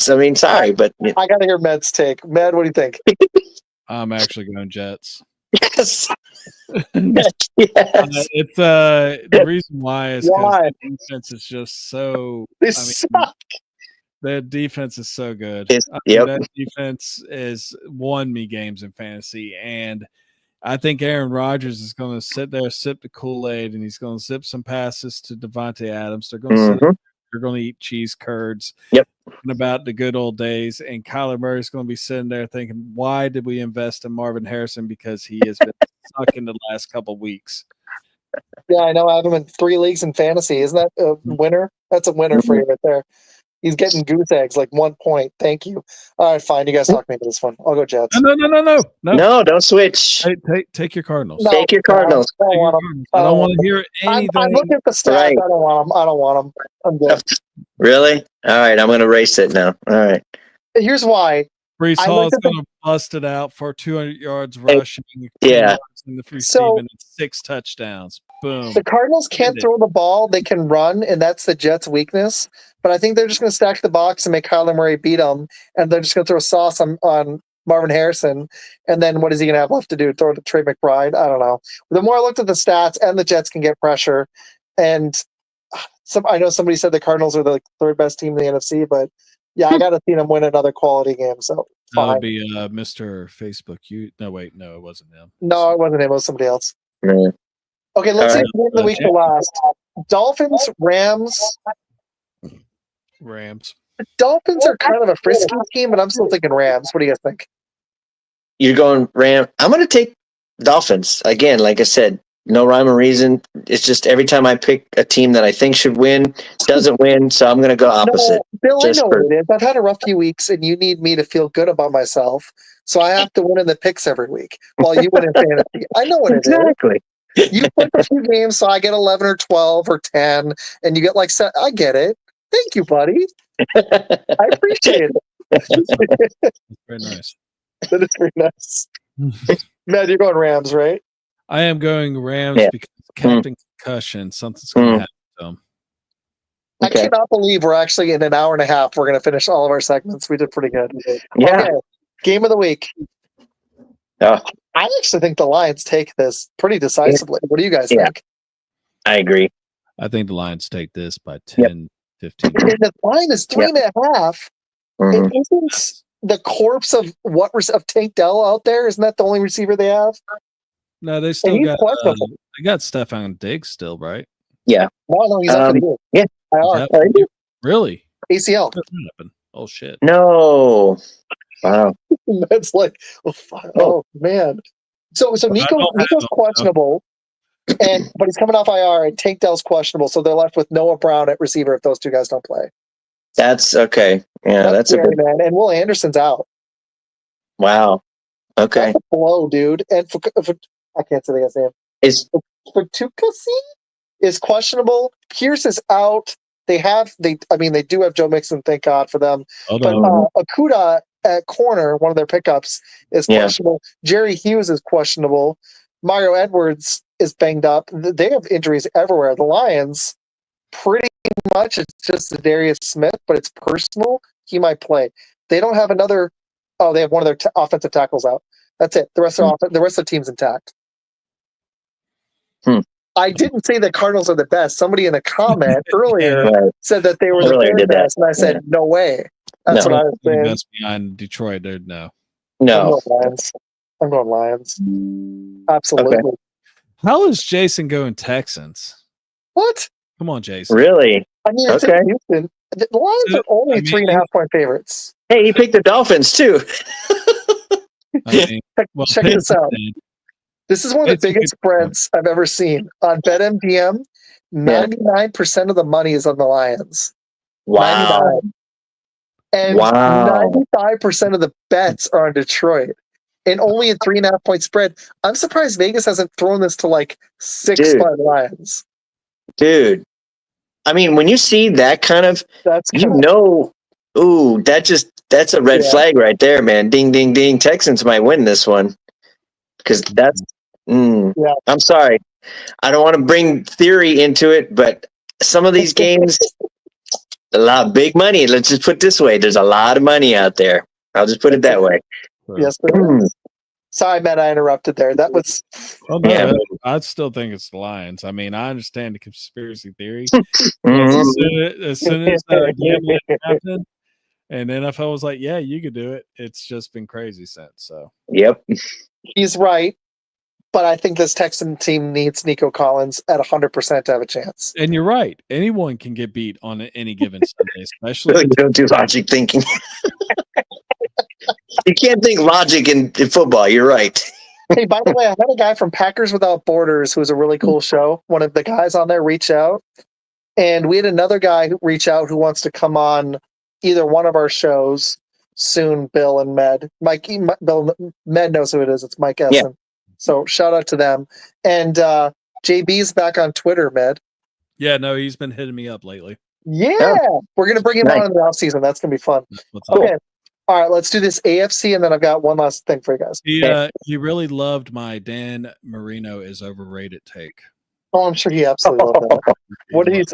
I mean, sorry, but I gotta hear Med's take. Med, what do you think? I'm actually going Jets. Yes. It's the reason why is because the defense is just so. They suck. Their defense is so good. That defense has won me games in fantasy, and I think Aaron Rodgers is going to sit there, sip the Kool-Aid, and he's going to zip some passes to Devontae Adams. They're going to they're going to eat cheese curds. About the good old days, and Kyler Murray's going to be sitting there thinking, "Why did we invest in Marvin Harrison? Because he has been sucking the last couple of weeks." Yeah, I know. I have him in 3 leagues in fantasy. Isn't that a winner? That's a winner for you right there. He's getting goose eggs, like 1 point. Thank you. All right, fine. You guys talk me into this one. I'll go Jets. No, don't switch. Take your Cardinals. No, take your Cardinals. I don't want them. I don't want to hear anything. I'm looking at the stats. Right. I don't want them. I'm good. Really? All right, I'm going to erase it now. All right. Here's why. Brees Hall is going to bust it out for 200 yards rushing. Yeah. In the receiving and 6 touchdowns. Boom. The Cardinals can't throw the ball. They can run, and that's the Jets' weakness. But I think they're just going to stack the box and make Kyler Murray beat them, and they're just going to throw sauce on Marvin Harrison. And then what is he going to have left to do? Throw to Trey McBride? I don't know. The more I looked at the stats, and the Jets can get pressure, and I know somebody said the Cardinals are the 3rd best team in the NFC, but yeah, I got to see them win another quality game. So that would be Mr. Facebook. No, it wasn't him. No, it wasn't him. It was somebody else. Mm. Okay, let's see the week to last. Dolphins, Rams. The Dolphins are kind of a frisky team, but I'm still thinking Rams. What do you guys think? You're going Ram. I'm going to take Dolphins again. Like I said, no rhyme or reason. It's just every time I pick a team that I think should win, doesn't win. So I'm going to go opposite. No, Bill, I know what it is. I've had a rough few weeks, and you need me to feel good about myself. So I have to win in the picks every week while you win in fantasy. I know what it is. Exactly. You flip a few games, so I get 11 or 12 or 10, and you get like set. I get it. Thank you, buddy. I appreciate it. That's very nice. That is very nice. Matt, you're going Rams, right? I am going Rams because Captain Concussion, something's going to happen to them. I cannot believe we're actually in an hour and a half. We're going to finish all of our segments. We did pretty good. Yeah. Okay. Game of the week. I actually think the Lions take this pretty decisively. What do you guys think? I agree. I think the Lions take this by 10, 15. And the line is 3.5. It isn't the corpse of Tank Dell out there. Isn't that the only receiver they have? No, they still got they got Stephon Diggs still, right? Yeah. No, he's up for the year. Yeah. Really? ACL. Oh shit. No. Wow. That's like, oh man. So Nico's questionable, but he's coming off IR, and Tank Dell's questionable, so they're left with Noah Brown at receiver if those two guys don't play. That's okay. Yeah, that's scary, man. And Will Anderson's out. Wow. Okay. That's a blow, dude. And for I can't say the guy's name. For Tukasi is questionable. Pierce is out. They do have Joe Mixon, thank God for them. But Okudah at corner, one of their pickups, is questionable. Jerry Hughes is questionable. Mario Edwards is banged up. They have injuries everywhere. The Lions, pretty much, it's just Darius Smith, but it's personal. He might play. They don't have another. Oh, they have one of their offensive tackles out. That's it. The rest of the team's intact. I didn't say the Cardinals are the best. Somebody in a comment earlier said that they were the third best, and I said, no way. That's what I was saying. Best behind Detroit, dude. No. No. I'm going Lions. Absolutely. Okay. How is Jason going Texans? What? Come on, Jason. Really? I mean, it's Okay. in Houston. The Lions are only 3.5-point favorites. Hey, he picked the Dolphins too. I mean, Check this out. did. This is one of the It's a biggest good spreads I've ever seen. On BetMGM, 99% of the money is on the Lions. Wow. 99. And Wow. 95% of the bets are on Detroit. And only a 3.5-point spread. I'm surprised Vegas hasn't thrown this to like 6 by the Lions. Dude. I mean, when you see that kind of, That's that's a red flag right there, man. Ding, ding, ding. Texans might win this one. Because I'm sorry. I don't want to bring theory into it, but some of these games, a lot of big money. Let's just put it this way. There's a lot of money out there. I'll just put it that way. Yes, there is. Sorry, Matt, I interrupted there. That was... I still think it's the Lions. I mean, I understand the conspiracy theory. Mm-hmm. As soon as gambling happened, and NFL was like, yeah, you could do it. It's just been crazy since. So Yep. He's right. But I think this Texan team needs Nico Collins at 100% to have a chance. And you're right. Anyone can get beat on any given Sunday, especially. You don't do logic thinking. You can't think logic in football. You're right. Hey, by the way, I had a guy from Packers Without Borders who was a really cool show. One of the guys on there reach out. And we had another guy who reach out who wants to come on either one of our shows soon, Bill and Med. Med knows who it is. It's Mike Essen. Yeah. So shout out to them. And JB's back on Twitter, Med. Yeah, no, he's been hitting me up lately. Yeah. We're going to bring him on in the offseason. That's going to be fun. Okay. All right, let's do this AFC, and then I've got one last thing for you guys. He really loved my Dan Marino is overrated take. Oh, I'm sure he absolutely loved that.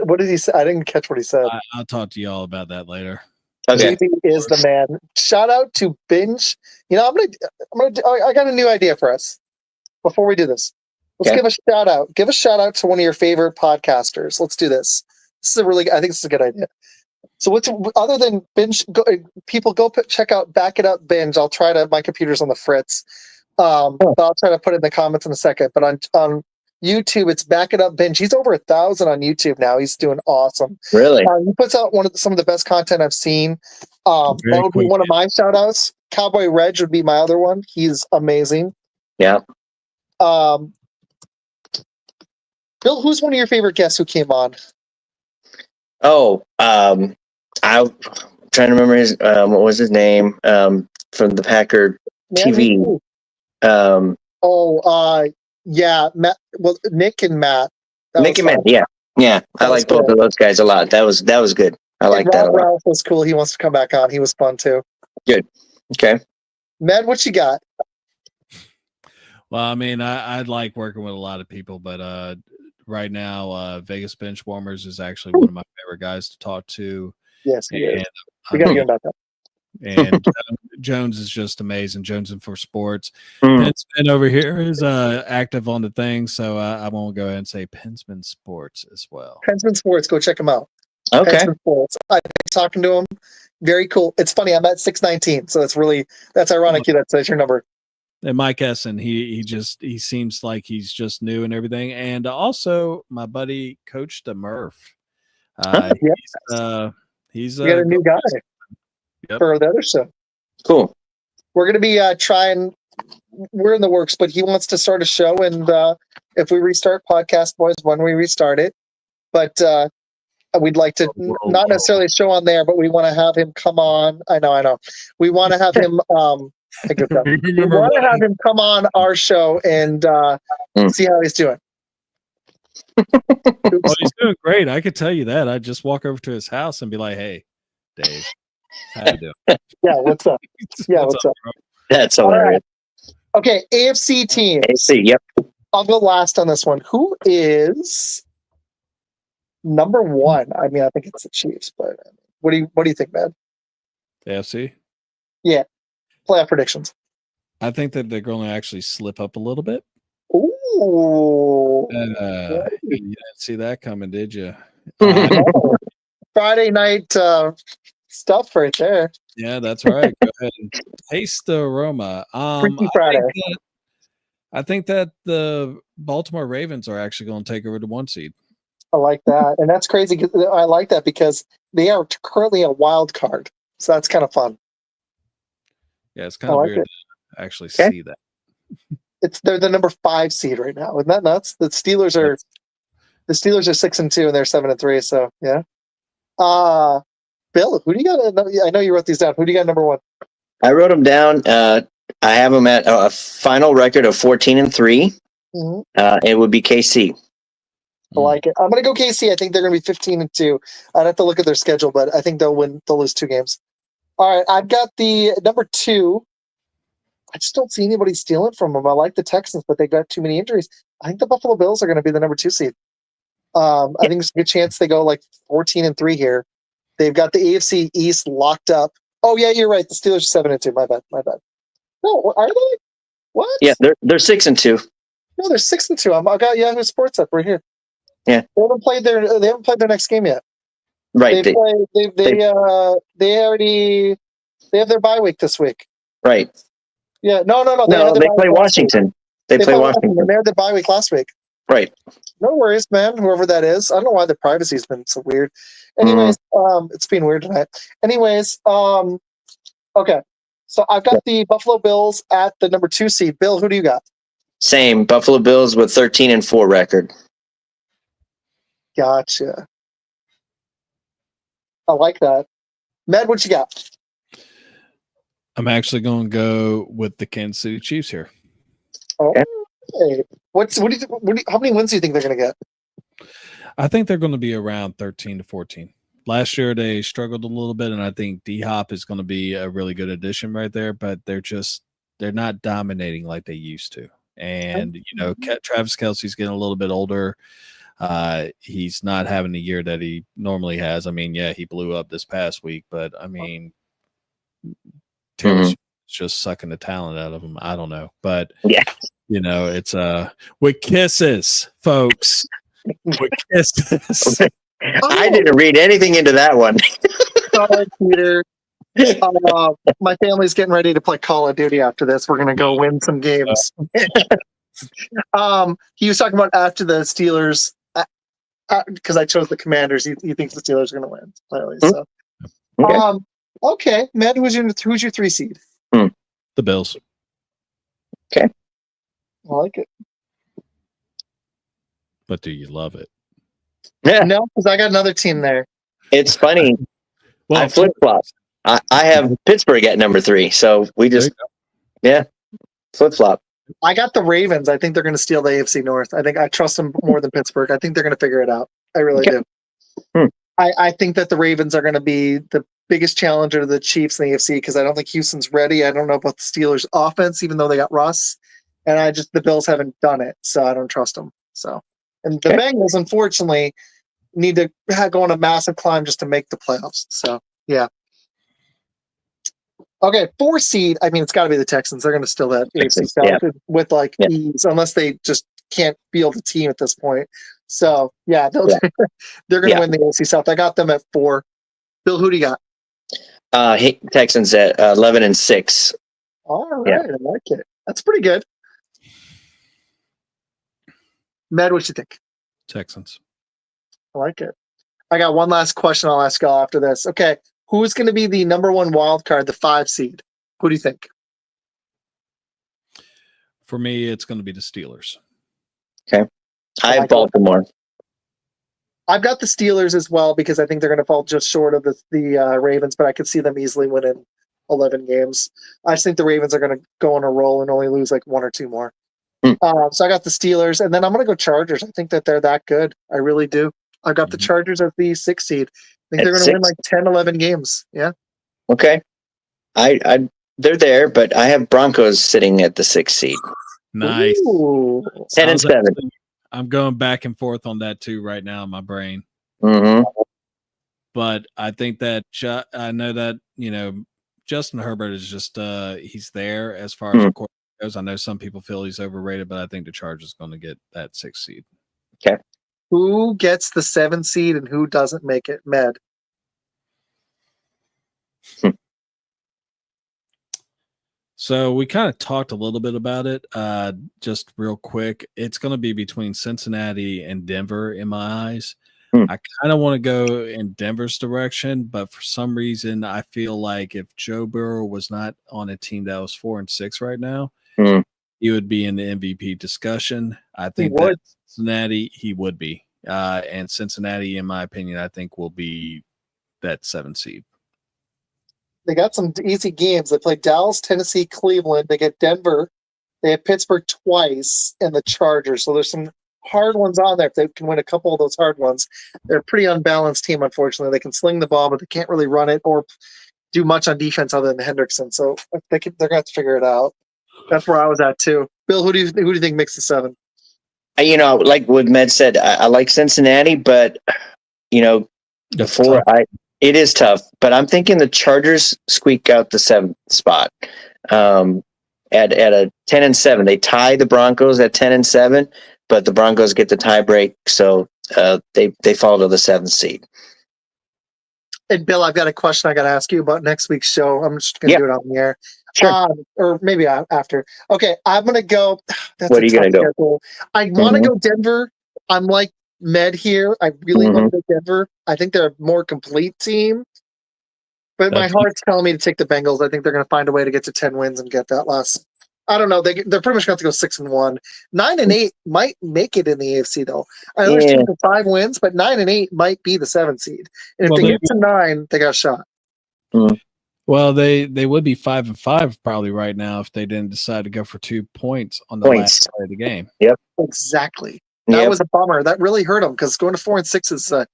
What did he say? I didn't catch what he said. I'll talk to y'all about that later. Okay. JB is the man. Shout out to Binge. You know, I got a new idea for us. Before we do this, let's give a shout out. Give a shout out to one of your favorite podcasters. Let's do this. I think this is a good idea. So what's other than Binge? People go check out Back It Up Binge. I'll try to. My computer's on the fritz. But I'll try to put it in the comments in a second. But on YouTube, it's Back It Up Binge. He's over 1,000 on YouTube now. He's doing awesome. Really? He puts out some of the best content I've seen. That would be one of my shout outs. Cowboy Reg would be my other one. He's amazing. Yeah. Bill, who's one of your favorite guests who came on? I'm trying to remember his what was his name from the Packer TV. Matt. Well, Nick and Matt. Nick and Matt, yeah. I like both of those guys a lot. That was good. I like that a lot. Ralph was cool. He wants to come back on. He was fun too. Good. Okay. Matt, what you got? Well, I mean, I'd like working with a lot of people, but right now, Vegas Benchwarmers is actually one of my favorite guys to talk to. Yes, we got to get about that. And Jones is just amazing. Jones and for Sports. Pensman over here is active on the thing, so I won't go ahead and say Pensman Sports as well. Pensman Sports, go check him out. Okay. Pensman Sports. I've been talking to him. Very cool. It's funny. I'm at 619, so that's ironic. That's your number. And Mike Essen, he seems like he's just new and everything. And also my buddy Coach DeMurph. He's got a new guy for the other show. Cool. We're gonna be trying. We're in the works, but he wants to start a show, and if we restart Podcast Boys, when we restart it, but we'd like to not necessarily a show on there, but we want to have him come on. I know. We want to have him. We want to have him come on our show and see how he's doing. Oh, he's doing great. I could tell you that. I'd just walk over to his house and be like, "Hey, Dave, how you doing?" Yeah, what's up? What's up? That's hilarious. Right. Okay, AFC team. AFC, yep. I'll go last on this one. Who is number one? I mean, I think it's the Chiefs, but what do you think, man? AFC? Yeah. Playoff predictions. I think that they're going to actually slip up a little bit. Ooh. You didn't see that coming, did you? Friday night stuff right there. Yeah, that's right. Go ahead and taste the aroma. Freaky Friday. I think that the Baltimore Ravens are actually going to take over the 1 seed. I like that, and that's crazy. I like that because they are currently a wild card, so that's kind of fun. Yeah, it's kind of like weird it. to actually see that. They're the number 5 seed right now. Isn't that nuts? The Steelers are 6-2 and they're 7-3. So yeah. Bill, who do you got? I know you wrote these down. Who do you got number 1? I wrote them down. I have them at a final record of 14-3. Mm-hmm. It would be KC. I like it. I'm going to go KC. I think they're going to be 15-2. I'd have to look at their schedule, but I think they'll win. They'll lose 2 games. All right, I've got the number 2. I just don't see anybody stealing from them. I like the Texans, but they've got too many injuries. I think the Buffalo Bills are going to be the number 2 seed. I think there's a good chance they go like 14-3 here. They've got the AFC East locked up. Oh yeah, you're right. The Steelers are 7-2. My bad. No, are they? What? Yeah, they're 6-2. No, they're 6-2. I got Yahoo Sports up right here. Yeah, they haven't played their next game yet. Right. They have their bye week this week. Right. Yeah. No. They play Washington. They play Washington. They had their bye week last week. Right. No worries, man. Whoever that is, I don't know why the privacy's been so weird. Anyways, it's been weird tonight. Anyways, okay. So I've got the Buffalo Bills at the number 2 seed. Bill, who do you got? Same. Buffalo Bills with 13-4 record. Gotcha. I like that. Med, what you got? I'm actually going to go with the Kansas City Chiefs here. Okay. How many wins do you think they're going to get? I think they're going to be around 13-14. Last year they struggled a little bit, and I think D-Hop is going to be a really good addition right there. But they're not dominating like they used to. And Travis Kelce's getting a little bit older. He's not having the year that he normally has. I mean, yeah, he blew up this past week, but I mean, Taylor's just sucking the talent out of him. I don't know, but yeah, it's with kisses, folks. With kisses. I didn't read anything into that one. Sorry, Peter. My family's getting ready to play Call of Duty after this. We're gonna go win some games. He was talking about after the Steelers, because I chose the Commanders. He thinks the Steelers are gonna win. Clearly, so. Okay, Matt, who's your 3 seed? The Bills. Okay, I like it. But do you love it? Yeah. No, because I got another team there. It's funny. Well, I flip flop. I have Pittsburgh at number 3, so we just flip flop. I got the Ravens. I think they're going to steal the AFC North. I trust them more than Pittsburgh. I think they're going to figure it out. I really do. I think that the Ravens are going to be the biggest challenger to the Chiefs in the AFC because I don't think Houston's ready. I don't know about the Steelers' offense, even though they got Russ, and the Bills haven't done it, so I don't trust them. So, and the Bengals, unfortunately, need to go on a massive climb just to make the playoffs. So, yeah. Okay, 4 seed. I mean, it's got to be the Texans. They're going to steal that AFC South with ease, unless they just can't field the team at this point. So, yeah, they're going to win the AFC South. I got them at 4. Bill, who do you got? Texans at 11-6. All right, I like it. That's pretty good. Med, what you think? Texans. I like it. I got one last question I'll ask y'all after this. Okay, who's going to be the number 1 wild card, the 5 seed? Who do you think? For me, it's going to be the Steelers. Okay. I have Baltimore. I've got the Steelers as well because I think they're going to fall just short of the Ravens, but I could see them easily winning 11 games. I just think the Ravens are going to go on a roll and only lose like 1 or 2 more. So I got the Steelers, and then I'm going to go Chargers. I think that they're that good. I really do. I've got the Chargers as the 6 seed. I think they're going to win like 10, 11 games. Yeah. Okay. They're there, but I have Broncos sitting at the 6 seed. Nice. Ooh. 10-7. I'm going back and forth on that too right now in my brain. But I think that I know that Justin Herbert is just he's there as far as the quarterback goes. I know some people feel he's overrated, but I think the Chargers going to get that 6 seed. Okay. Who gets the 7 seed and who doesn't make it? Med. So we kind of talked a little bit about it, just real quick. It's going to be between Cincinnati and Denver in my eyes. I kind of want to go in Denver's direction, but for some reason, I feel like if Joe Burrow was not on a team that was 4-6 right now, he would be in the MVP discussion. I think that Cincinnati, he would be. And Cincinnati, in my opinion, I think will be that 7 seed. They got some easy games. They play Dallas, Tennessee, Cleveland. They get Denver. They have Pittsburgh twice and the Chargers. So there's some hard ones on there. If they can win a couple of those hard ones, they're a pretty unbalanced team, unfortunately. They can sling the ball, but they can't really run it or do much on defense other than Hendrickson. So they're going to have to figure it out. That's where I was at, too. Bill, who do you think makes the 7? Like what Med said, I like Cincinnati, but, it is tough, but I'm thinking the Chargers squeak out the 7th spot. At a 10-7, they tie the Broncos at 10-7, but the Broncos get the tie break, so they fall to the 7th seed. And Bill, I've got a question I got to ask you about next week's show. I'm just going to do it on the air, or maybe after. Okay, I'm going to go. What are you going to go? I want to go Denver. I'm like Med here. I really want to go Denver. I think they're a more complete team. But my heart's telling me to take the Bengals. I think they're going to find a way to get to 10 wins and get that last. I don't know. They're pretty much going to have to go 6-1. 9-8 might make it in the AFC though. I know there's 2 to 5 wins, but 9-8 might be the 7th seed. And if they get to 9, they got a shot. Well, they would be 5-5 probably right now if they didn't decide to go for 2 points on the last play of the game. Yep, exactly. That was a bummer. That really hurt them because going to 4-6 is a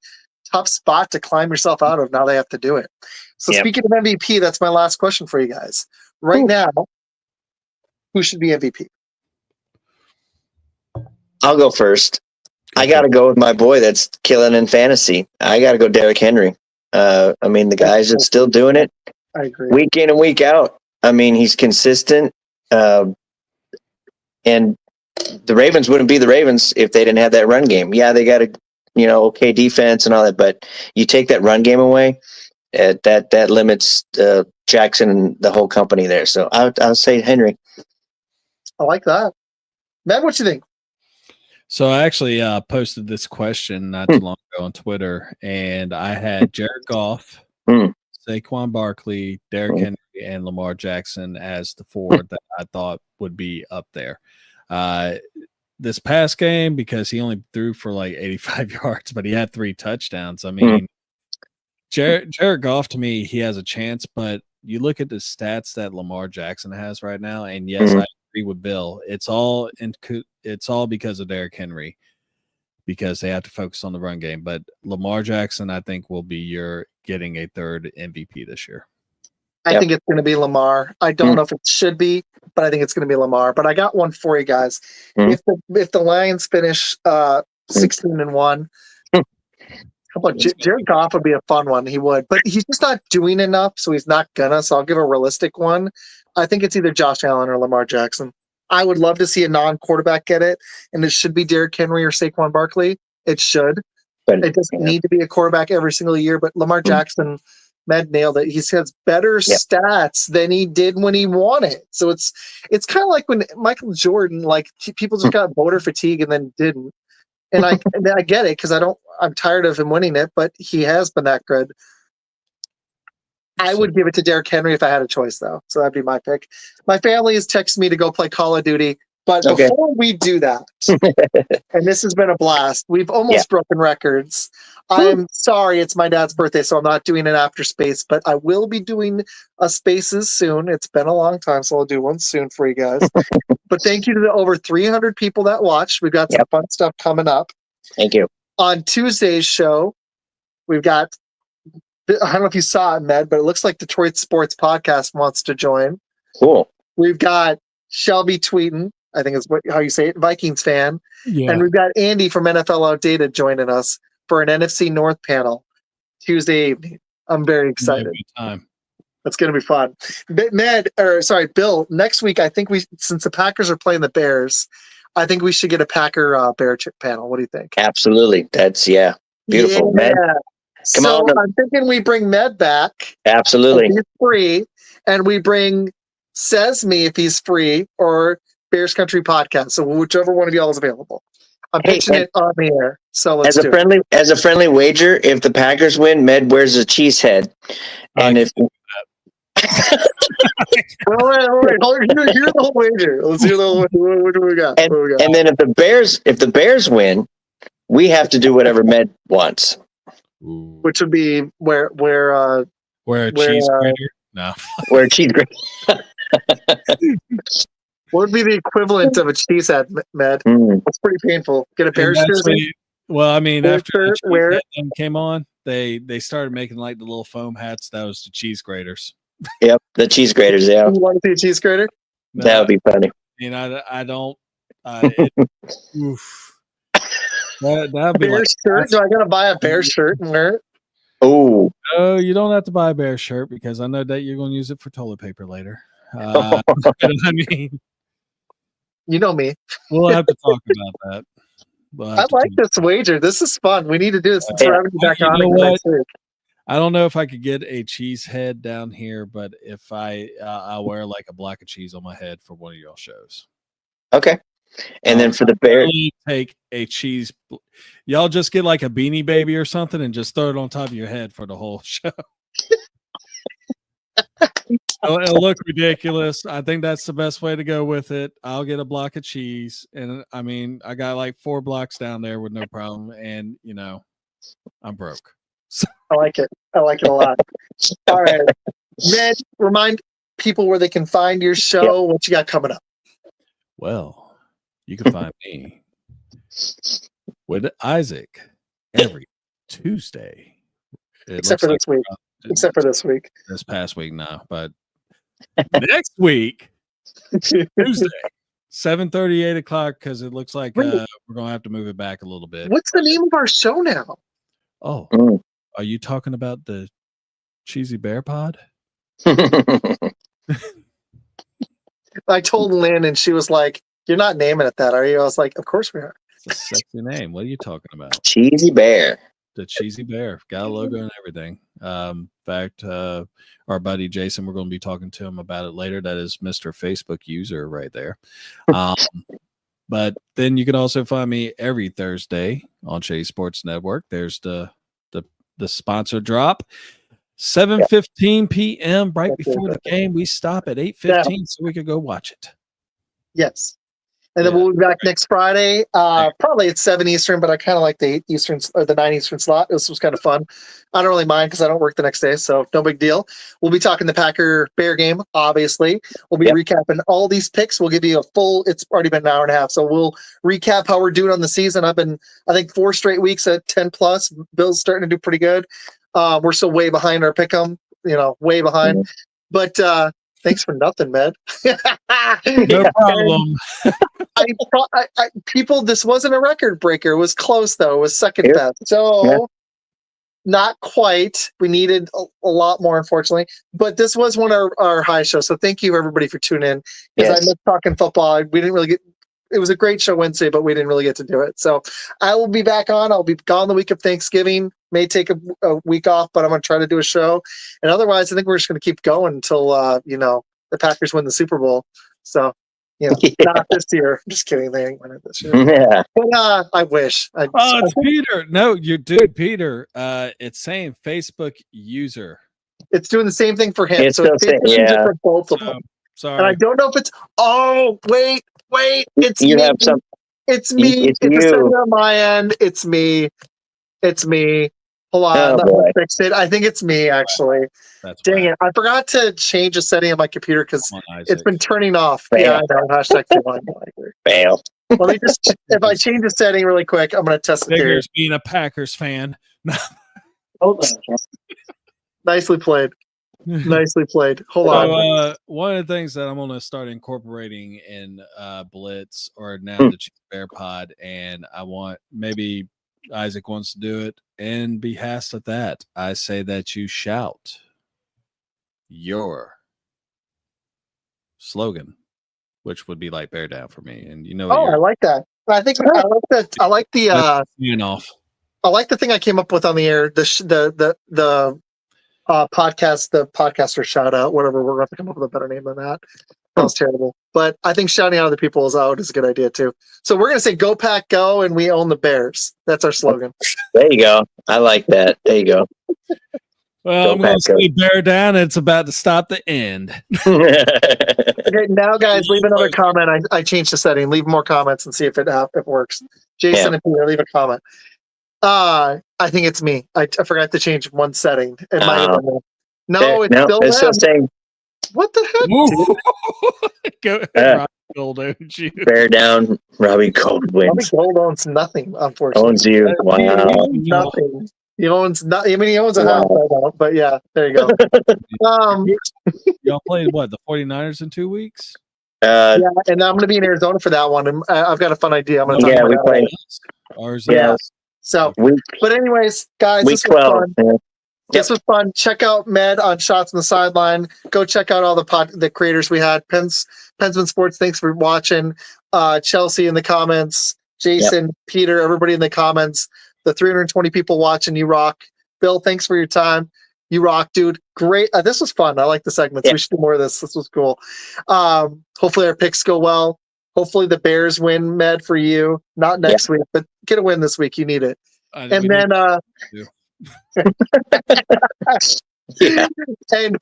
tough spot to climb yourself out of. Now they have to do it. So speaking of MVP, that's my last question for you guys. Right now, who should be MVP? I'll go first. I got to go with my boy that's killing in fantasy. I got to go Derrick Henry. The guy's just still doing it. I agree. Week in and week out. He's consistent. And the Ravens wouldn't be the Ravens if they didn't have that run game. Yeah, they got a okay defense and all that, but you take that run game away, that limits Jackson and the whole company there. So I'll say Henry. I like that. Matt, what you think? So I actually posted this question not too long ago on Twitter, and I had Jared Goff, Saquon Barkley, Derrick Henry, and Lamar Jackson as the 4 that I thought would be up there. This past game, because he only threw for like 85 yards, but he had 3 touchdowns. Jared Goff, to me, he has a chance, but you look at the stats that Lamar Jackson has right now, and yes, I agree with Bill. It's all because of Derrick Henry, because they have to focus on the run game. But Lamar Jackson, I think, will be getting a 3rd MVP this year. I think it's going to be Lamar. I don't know if it should be, but I think it's going to be Lamar. But I got one for you guys. If the Lions finish 16-1, how about Jared Goff would be a fun one. He would, but he's just not doing enough, so he's not gonna. So I'll give a realistic one. I think it's either Josh Allen or Lamar Jackson. I would love to see a non-quarterback get it, and it should be Derrick Henry or Saquon Barkley. It should. But it doesn't need to be a quarterback every single year. But Lamar Jackson, Med nailed it. He has better stats than he did when he won it. So it's kind of like when Michael Jordan, like people just got voter fatigue and then didn't. And I get it because I'm tired of him winning it, but he has been that good. I would give it to Derrick Henry if I had a choice, though. So that'd be my pick. My family has texted me to go play Call of Duty. But before we do that, and this has been a blast, we've almost broken records. I'm sorry, it's my dad's birthday, so I'm not doing an after space, but I will be doing a spaces soon. It's been a long time, so I'll do one soon for you guys. But thank you to the over 300 people that watched. We've got some fun stuff coming up. Thank you. On Tuesday's show, we've got, I don't know if you saw it, Med, but it looks like Detroit Sports Podcast wants to join. Cool. We've got Shelby Tweeten, I think is how you say it, Vikings fan. Yeah. And we've got Andy from NFL Outdated joining us for an NFC North panel Tuesday evening. I'm very excited. That's going to be fun. Bill, next week, I think since the Packers are playing the Bears, I think we should get a Packer Bear panel. What do you think? Absolutely. That's, beautiful, man. Come So on. I'm thinking we bring Med back. Absolutely. If he's free, and we bring Says Me if he's free, or Bears Country Podcast. So whichever one of y'all is available. I'm pitching it on the air. So let's do it. As a friendly wager, if the Packers win, Med wears a cheese head. And if Wait, hold on. Hear the whole wager. Let's hear the whole wager. What do we got? and then if the Bears win, we have to do whatever Med wants. Which would be where a cheese grater? No. Where a cheese grater. What would be the equivalent of a cheese head, Med? It's pretty painful. Get a pair of shoes. Well, I mean, after where the came on, they started making like the little foam hats. That was the cheese graters. Yep, the cheese graters. Yeah, you want to see a cheese grater? No, that would be funny. You know, I don't. Oof. That'd be bear like shirt. Do I gotta buy a bear shirt and wear it? Oh, no, you don't have to buy a bear shirt because I know that you're going to use it for toilet paper later. I mean, you know me. We'll have to talk about that. I like this wager. This is fun. We need to do this. Back on next week. I don't know if I could get a cheese head down here, but if I'll wear like a block of cheese on my head for one of y'all shows. Okay. And then for the Bears, take a cheese. Y'all just get like a Beanie Baby or something and just throw it on top of your head for the whole show. It'll look ridiculous. I think that's the best way to go with it. I'll get a block of cheese, and I mean, I got like 4 blocks down there with no problem, and you know, I'm broke. So. I like it. I like it a lot. All right, Ned, remind people where they can find your show. What you got coming up? Well, you can find me with Izac every Tuesday. Except for this week. Except for this week. This past week, no. But next week, Tuesday, 7:30, 8 o'clock, because it looks like we're going to have to move it back a little bit. What's the name of our show now? Oh, are you talking about the Cheesy Bear Pod? I told Lynn, and she was like, "You're not naming it that, are you?" I was like, "Of course we are." It's a sexy name. What are you talking about? Cheesy Bear. The Cheesy Bear. Got a logo and everything. In fact, our buddy Jason, we're going to be talking to him about it later. That is Mr. Facebook user right there. But then you can also find me every Thursday on Shady Sports Network. There's the sponsor drop. 7:15 p.m. right before the game. We stop at 8:15 so we could go watch it. Yes. And then we'll be back next Friday. Probably at 7 Eastern, but I kind of like the 8 Eastern or the 9 Eastern slot. This was kind of fun. I don't really mind because I don't work the next day, so no big deal. We'll be talking the Packer Bear game, obviously. We'll be recapping all these picks. We'll give you a full, it's already been an hour and a half, so we'll recap how we're doing on the season. I've been, I think, 4 straight weeks at 10 plus. Bill's starting to do pretty good. We're still way behind our pick 'em, way behind. But thanks for nothing, Med. No problem. People, this wasn't a record breaker. It was close, though. It was second best. So not quite. We needed a lot more, unfortunately. But this was one of our high shows. So thank you, everybody, for tuning in. Because I missed talking football. We didn't really get. It was a great show Wednesday, but we didn't really get to do it. So I will be back on. I'll be gone the week of Thanksgiving. May take a week off, but I'm going to try to do a show. And otherwise, I think we're just going to keep going until, the Packers win the Super Bowl. So, not this year. I'm just kidding. They ain't winning this year. Yeah. But I wish. It's Peter. No, you're dude, Peter. It's saying Facebook user. It's doing the same thing for him. It's so it's user for both of them. Sorry. And I don't know if it's. Oh, wait. It's you me. Have some. It's me. It's a setting on my end. It's me. Hold on. Let me fix it. I think it's me, actually. Dang it. I forgot to change a setting on my computer because it's been turning off. Fail. Yeah, I know. Hashtag Fail. Let me just, if I change the setting really quick, I'm going to test it here. Being a Packers fan. Nicely played. Nicely played. Hold on. One of the things that I'm going to start incorporating in Blitz or now the Cheese Bear Pod, and I want maybe Izac wants to do it, and behest of that, I say that you shout your slogan, which would be like bear down for me. And I like that. I think I like that. I like the off. I like the thing I came up with on the air. The podcast, the podcaster shout out, whatever. We're going to have to come up with a better name than that. That was terrible. But I think shouting out other people is out is a good idea too. So we're going to say "Go Pack, Go," and we own the Bears. That's our slogan. There you go. I like that. There you go. Well, Go I'm going to Pack, say bear down. It's about to stop the end. Okay, now guys, leave another comment. I changed the setting. Leave more comments and see if it works. Jason and Peter, leave a comment. I think it's me. I forgot to change one setting. It might have been no, it's still it's them. still saying What the heck? Go ahead, Rob Gold, don't you? bear down. Robbie Gold Robbie wins. Gold owns nothing, unfortunately. Owns you. Wow. Nothing. He owns not. I mean, he owns a house. I don't, but yeah, there you go. Y'all played what, the 49ers in 2 weeks? Yeah, and I'm going to be in Arizona for that one. And I've got a fun idea. I'm going to talk about we that. played. Ours, Yeah. So, but anyways, guys, Week this was 12. fun. Yeah. This was fun. Check out Med on Shots on the Sideline. Go check out all the creators we had. Pensman Sports, thanks for watching. Chelsea in the comments. Jason, Peter, everybody in the comments. The 320 people watching, you rock. Bill, thanks for your time. You rock, dude. Great. This was fun. I like the segments. We should do more of this. This was cool. Hopefully our picks go well. Hopefully the Bears win, Med, for you. Not next week, but get a win this week. You need it. And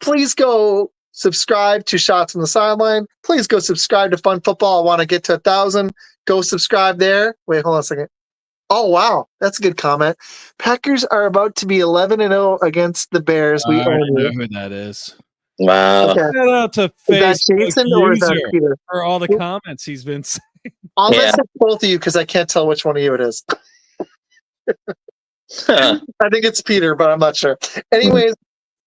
please go subscribe to Shots on the Sideline. Please go subscribe to Fun Football. I want to get to 1,000. Go subscribe there. Wait, hold on a second. Oh, wow. That's a good comment. Packers are about to be 11-0 against the Bears. We already know who that is. Wow. Okay. Shout out to Facebook Jason or is that Peter? For all the comments he's been saying. I'll message both of you because I can't tell which one of you it is. I think it's Peter, but I'm not sure. Anyways,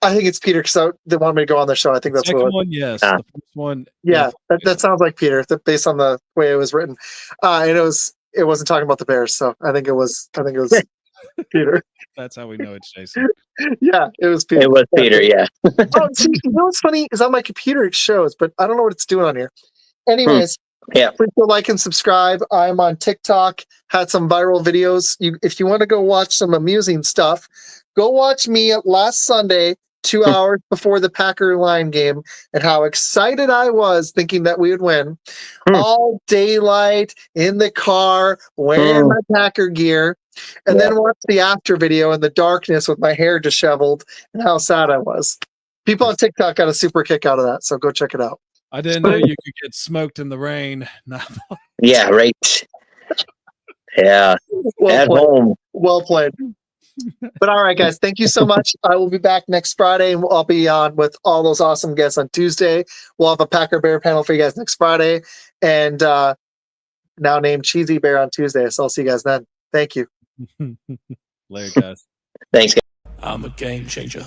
I think it's Peter because they want me to go on the show. I think that's Second what one, yes. The first one, yeah, that sounds like Peter based on the way it was written. And it wasn't talking about the Bears, so I think it was Peter. That's how we know it's Jason. Yeah, it was Peter. It was Peter, yeah. Oh, see, you know what's funny is on my computer it shows, but I don't know what it's doing on here. Anyways, please go like and subscribe. I'm on TikTok. Had some viral videos. If you want to go watch some amusing stuff, go watch me last Sunday, 2 hours before the Packer Lion game, and how excited I was thinking that we would win. All daylight in the car, wearing my Packer gear, and then watch the after video in the darkness with my hair disheveled and how sad I was. People on TikTok got a super kick out of that, so go check it out. I didn't know you could get smoked in the rain. Yeah, right. Yeah. At home. Well played. But all right, guys, thank you so much. I will be back next Friday, and I'll be on with all those awesome guests on Tuesday. We'll have a Packer Bear panel for you guys next Friday, and now named Cheesy Bear on Tuesday. So I'll see you guys then. Thank you. Later, guys. Thanks, guys. I'm a game changer.